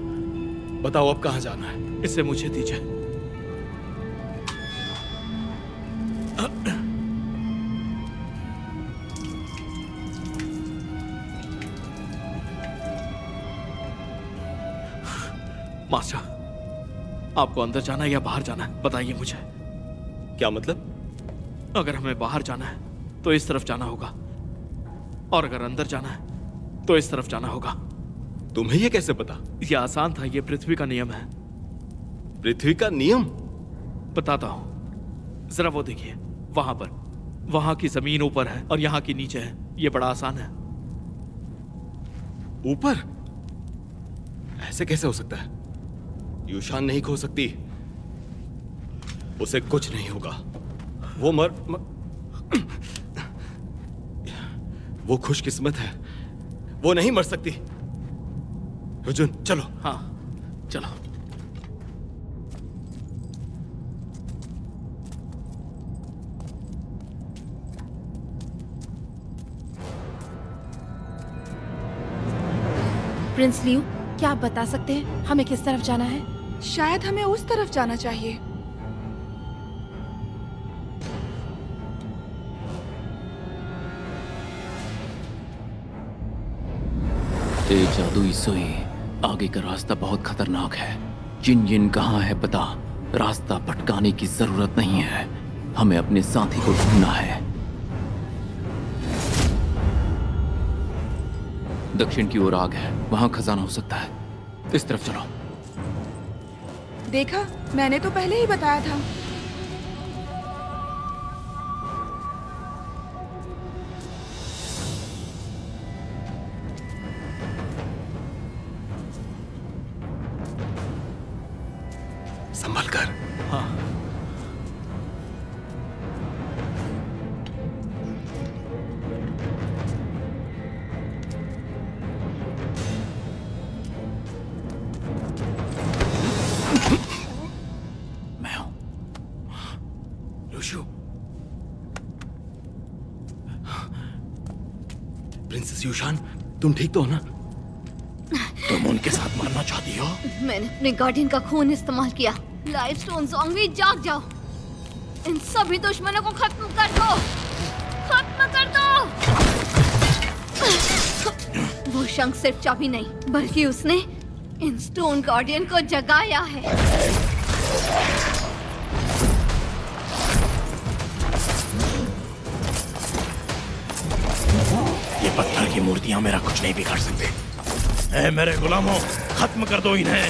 Speaker 9: बताओ अब कहाँ जाना है?
Speaker 3: इसे मुझे दीजिए। मास्टर, आपको अंदर जाना है या बाहर जाना है? बताइए मुझे।
Speaker 9: क्या मतलब?
Speaker 3: अगर हमें बाहर जाना है तो इस तरफ जाना होगा, और अगर अंदर जाना है तो इस तरफ जाना होगा।
Speaker 9: तुम्हें ये कैसे पता?
Speaker 3: यह आसान था, यह पृथ्वी का नियम है।
Speaker 9: पृथ्वी का नियम?
Speaker 3: बताता हूं, जरा वो देखिए, वहां पर, वहां की जमीन ऊपर है और यहां की नीचे है। यह बड़ा आसान है।
Speaker 9: ऊपर? ऐसे कैसे हो सकता है? युशान नहीं खो सकती। उसे कुछ नहीं होगा। वो वो खुशकिस्मत है। वो नहीं मर सकती। हुजुन, चलो।
Speaker 3: हाँ, चलो।
Speaker 10: प्रिंस लियू, क्या आप बता सकते हैं हमें किस तरफ जाना है?
Speaker 5: शायद हमें उस तरफ जाना चाहिए।
Speaker 6: ए जादुई सुई, आगे का रास्ता बहुत खतरनाक है। जिन जिन कहाँ है पता, रास्ता भटकाने की जरूरत नहीं है। हमें अपने साथी को ढूंढना है। दक्षिण की ओर आग है, वहां खजाना हो सकता है। इस तरफ चलो।
Speaker 5: देखा, मैंने तो पहले ही बताया था।
Speaker 3: संभल कर। हाँ।
Speaker 6: मैं हूं।
Speaker 3: लुशु। प्रिंसेस यूशान, तुम ठीक तो हो ना? तुम उनके साथ मरना चाहती हो?
Speaker 7: मैंने अपने गार्डियन का खून इस्तेमाल किया। लाइफ स्टोन ज़ॉम्बी, जाग जाओ। इन सभी दुश्मनों को खत्म कर दो। खत्म कर दो। वो शंख सिर्फ चाबी नहीं, बल्कि उसने इन स्टोन गार्डियन को जगाया है।
Speaker 3: ये पत्थर की मूर्तियां मेरा कुछ नहीं बिगाड़ सकते। ऐ मेरे गुलामों, खत्म कर दो इन्हें।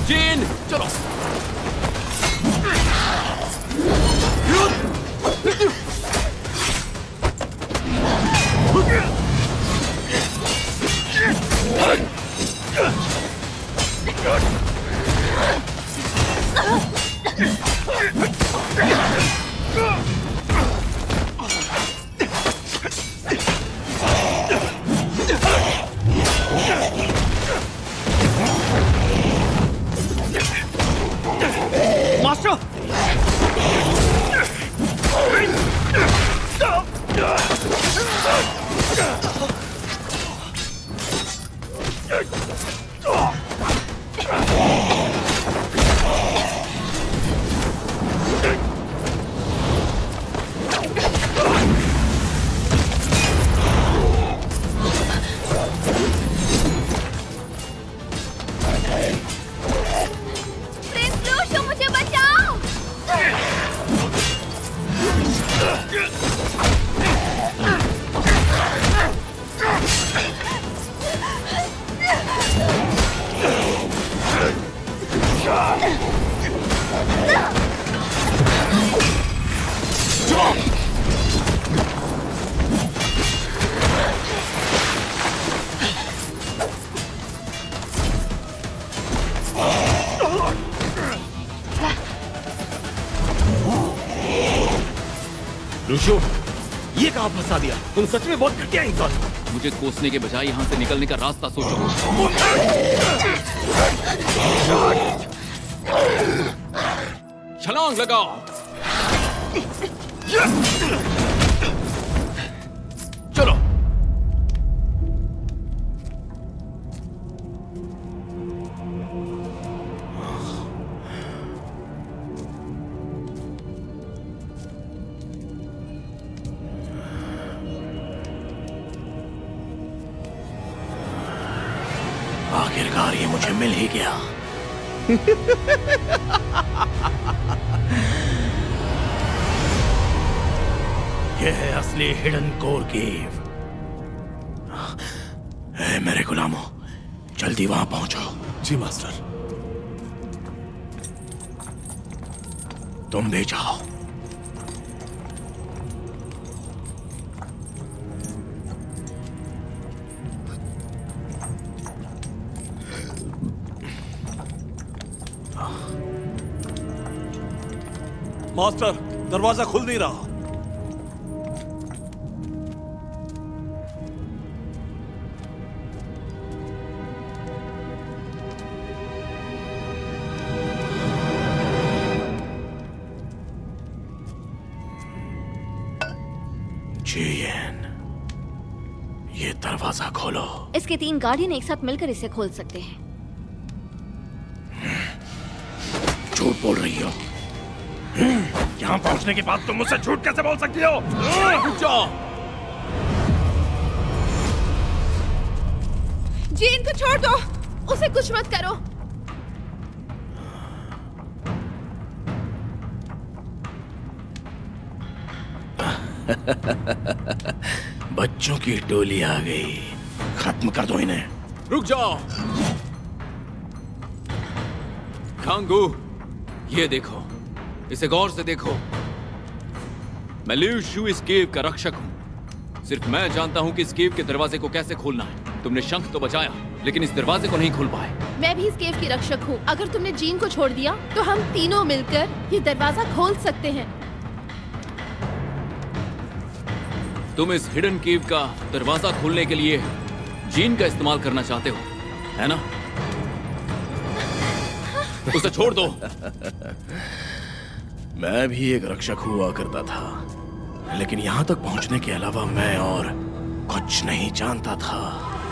Speaker 6: जीन, चलो।
Speaker 8: मास्टर!
Speaker 7: प्रिंस लूशो, मुझे बचाओ।
Speaker 9: लुशु, ये कहाँ फंसा दिया? तुम सच में बहुत घटिया इंसान हो।
Speaker 6: मुझे कोसने के बजाय यहाँ से निकलने का रास्ता सोचो। छलांग लगाओ।
Speaker 3: चलो। आखिरकार ये मुझे मिल ही गया। ये है असली हिडन कोर केव। ए मेरे गुलामों, जल्दी वहां पहुंचो। जी मास्टर। तुम भी जाओ।
Speaker 2: मास्टर, दरवाजा खुल नहीं रहा।
Speaker 3: जीन, ये दरवाजा खोलो।
Speaker 7: इसके 3 गार्डियन एक साथ मिलकर इसे खोल सकते हैं।
Speaker 3: झूठ बोल रही हो। यहाँ पहुंचने के बाद तुम मुझसे झूठ कैसे बोल सकती हो? रुक जाओ।
Speaker 10: जीन को छोड़ दो, उसे कुछ मत करो।
Speaker 3: बच्चों की टोली आ गई, खत्म कर दो इन्हें।
Speaker 6: रुक जाओ। खांगू, ये देखो, इसे गौर से देखो। मैं लिu शू इस केव का रक्षक हूं। सिर्फ मैं जानता हूं कि इस केव के दरवाजे को कैसे खोलना है। तुमने शंख तो बचाया, लेकिन इस दरवाजे को नहीं खोल पाए।
Speaker 10: मैं भी इस केव की रक्षक हूँ। अगर तुमने जीन को छोड़ दिया तो हम तीनों मिलकर ये दरवाजा खोल सकते हैं।
Speaker 6: तुम इस हिडन केव का दरवाजा खोलने के लिए जीन का इस्तेमाल करना चाहते हो, है ना? उसे छोड़ दो।
Speaker 3: मैं भी एक रक्षक हुआ करता था, लेकिन यहाँ तक पहुँचने के अलावा मैं और कुछ नहीं जानता था।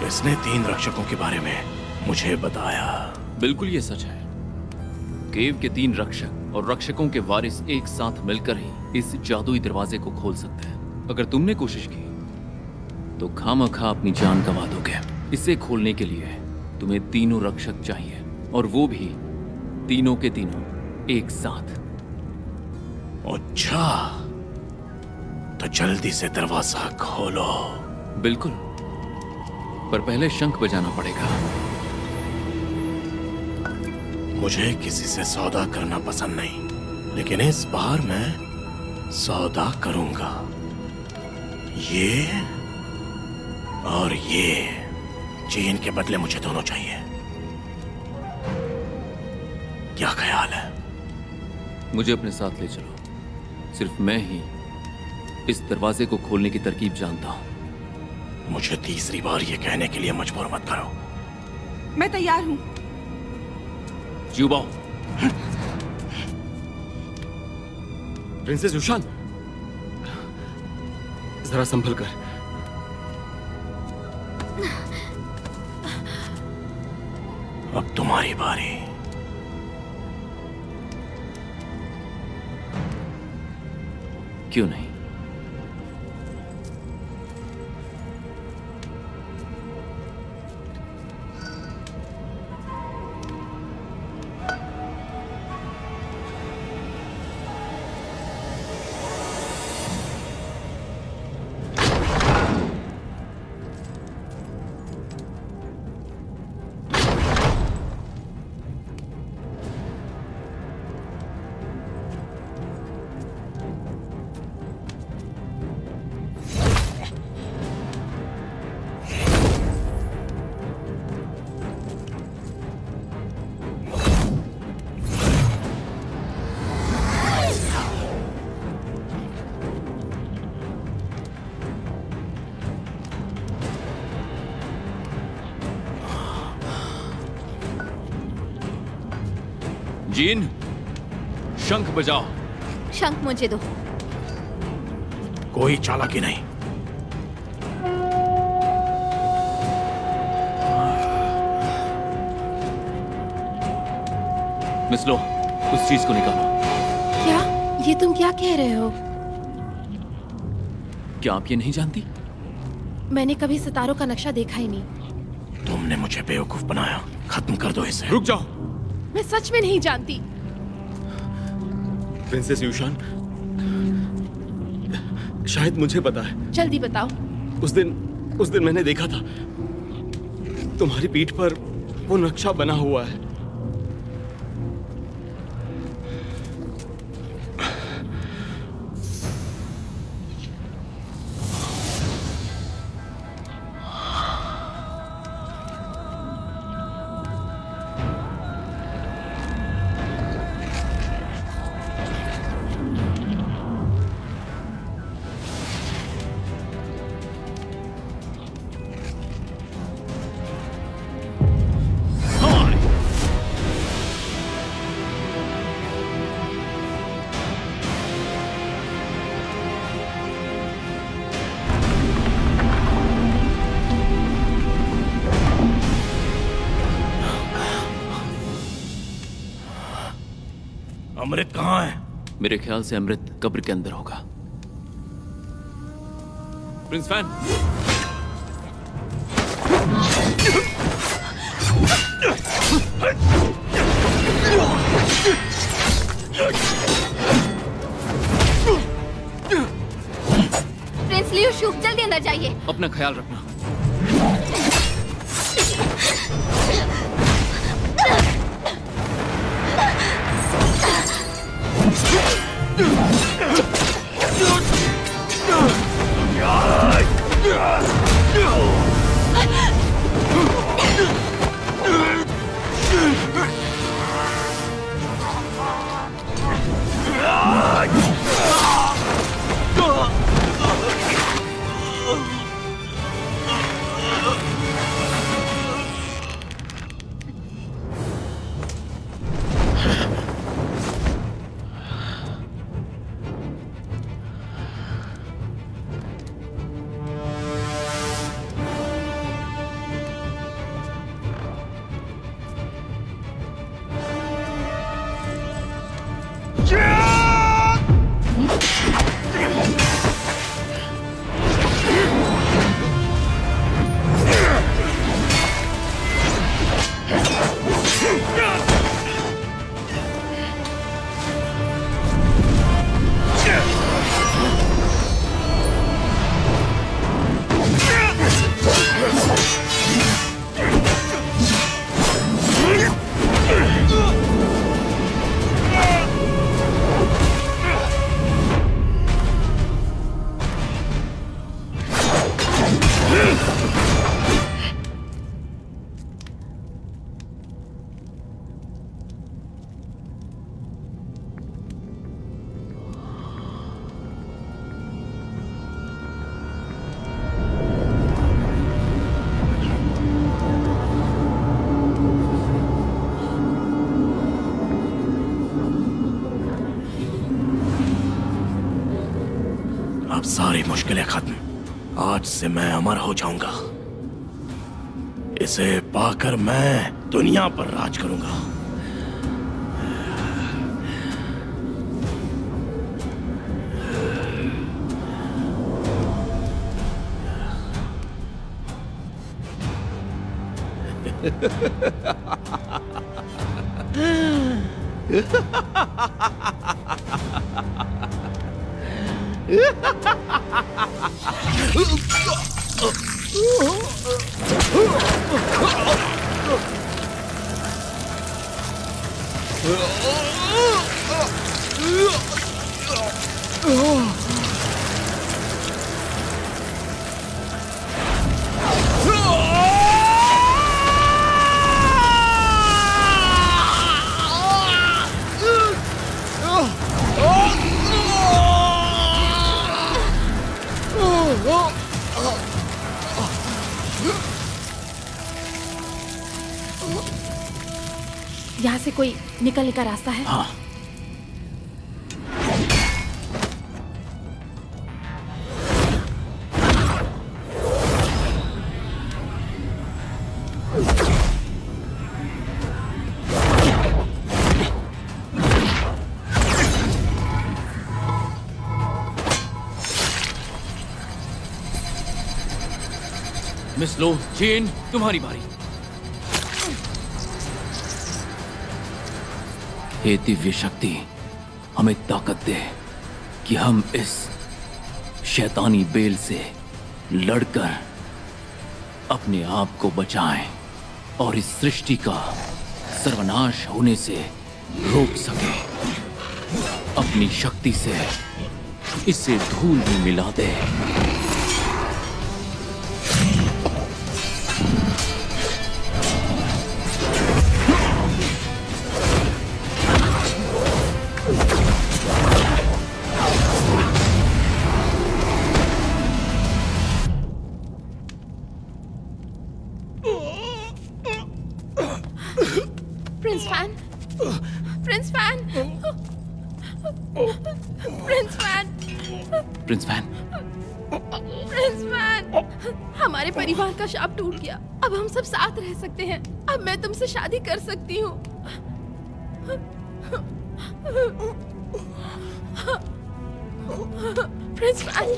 Speaker 3: इसने 3 रक्षकों के बारे में मुझे बताया।
Speaker 6: बिल्कुल ये सच है। केव के 3 रक्षक और रक्षकों के वारिस एक साथ मिलकर ही इस जादुई दरवाजे को खोल सकते हैं। अगर तुमने कोशिश की तो खामखा अपनी जान गंवा दोगे। इसे खोलने के लिए तुम्हें तीनों रक्षक चाहिए, और वो भी तीनों के तीनों एक साथ।
Speaker 3: अच्छा, तो जल्दी से दरवाजा खोलो।
Speaker 6: बिल्कुल, पर पहले शंख बजाना पड़ेगा।
Speaker 3: मुझे किसी से सौदा करना पसंद नहीं, लेकिन इस बार मैं सौदा करूंगा। ये और ये जीन के बदले मुझे दोनों चाहिए। क्या ख्याल है?
Speaker 6: मुझे अपने साथ ले चलो। सिर्फ मैं ही इस दरवाजे को खोलने की तरकीब जानता हूं।
Speaker 3: मुझे तीसरी बार ये कहने के लिए मजबूर मत करो।
Speaker 5: मैं तैयार हूँ।
Speaker 6: जुबाओ।
Speaker 9: प्रिंसेस युशान, जरा संभल कर।
Speaker 3: अब तुम्हारी बारी।
Speaker 6: क्यों नहीं? जीन, शंख बजाओ।
Speaker 10: शंख मुझे दो।
Speaker 3: कोई चालाकी नहीं।
Speaker 6: मिस लो, उस चीज को निकालो।
Speaker 10: क्या? ये तुम क्या कह रहे हो?
Speaker 6: क्या आप ये नहीं जानती?
Speaker 10: मैंने कभी सितारों का नक्शा देखा ही नहीं।
Speaker 3: तुमने मुझे बेवकूफ बनाया। खत्म कर दो इसे।
Speaker 9: रुक जाओ।
Speaker 10: मैं सच में नहीं जानती।
Speaker 9: प्रिंसेस युशान, शायद मुझे पता है।
Speaker 10: जल्दी बताओ।
Speaker 9: उस दिन मैंने देखा था, तुम्हारी पीठ पर वो नक्शा बना हुआ है।
Speaker 3: अमृत कहाँ है?
Speaker 6: मेरे ख्याल से अमृत कब्र के अंदर होगा। प्रिंस फैन,
Speaker 7: प्रिंस लियो शू, जल्दी अंदर जाइए।
Speaker 6: अपना ख्याल रखना।
Speaker 3: अब सारी मुश्किलें खत्म। आज से मैं अमर हो जाऊंगा। इसे पाकर मैं दुनिया पर राज करूंगा।
Speaker 10: यहाँ से कोई निकलने का रास्ता है?
Speaker 3: हाँ।
Speaker 6: मिस लो, जेन, तुम्हारी बारी। हे दिव्य शक्ति, हमें ताकत दे कि हम इस शैतानी बेल से लड़कर अपने आप को बचाएं और इस सृष्टि का सर्वनाश होने से रोक सके। अपनी शक्ति से इसे धूल में मिला दे।
Speaker 10: Prince Fan, prince Fan, prince Fan,
Speaker 6: prince Fan,
Speaker 10: prince Fan, हमारे परिवार का शाप टूट गया। अब हम सब साथ रह सकते हैं। अब मैं तुमसे शादी कर सकती हूँ। Prince Van,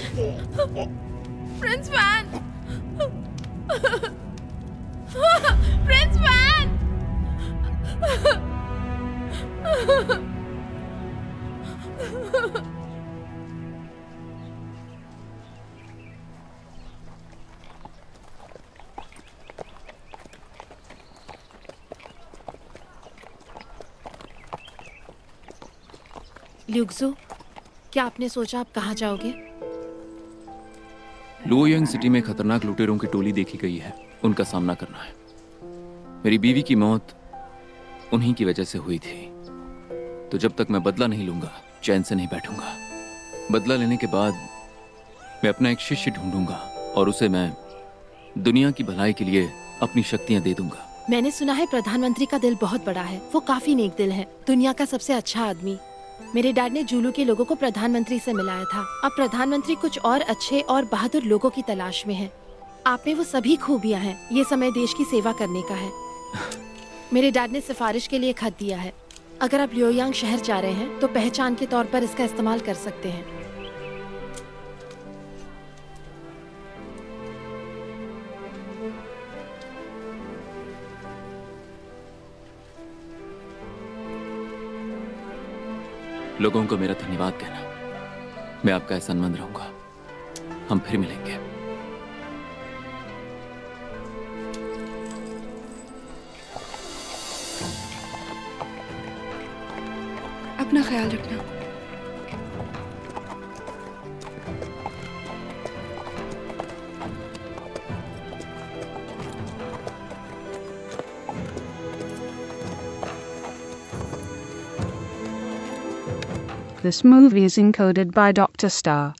Speaker 10: prince Van, prince Van. ल्यूक्सू, क्या आपने सोचा आप कहाँ जाओगे?
Speaker 6: लुओयांग सिटी में खतरनाक लुटेरों की टोली देखी गई है, उनका सामना करना है। मेरी बीवी की मौत उन्हीं की वजह से हुई थी, तो जब तक मैं बदला नहीं लूंगा चैन से नहीं बैठूंगा। बदला लेने के बाद मैं अपना एक शिष्य ढूंढूंगा और उसे मैं दुनिया की भलाई के लिए अपनी शक्तियां दे दूंगा।
Speaker 10: मैंने सुना है प्रधानमंत्री का दिल बहुत बड़ा है, वो काफी नेक दिल है, दुनिया का सबसे अच्छा आदमी। मेरे डैड ने जूलू के लोगों को प्रधानमंत्री से मिलाया था। अब प्रधानमंत्री कुछ और अच्छे और बहादुर लोगों की तलाश में है। आप में वो सभी खूबियां हैं। ये समय देश की सेवा करने का है। मेरे डैड ने सिफारिश के लिए खत दिया है। अगर आप लियोयांग शहर जा रहे हैं तो पहचान के तौर पर इसका इस्तेमाल कर सकते हैं।
Speaker 6: लोगों को मेरा धन्यवाद कहना, मैं आपका एहसानमंद रहूंगा। हम फिर मिलेंगे।
Speaker 5: अपना ख्याल रखना।
Speaker 1: This movie is encoded by Dr. Star.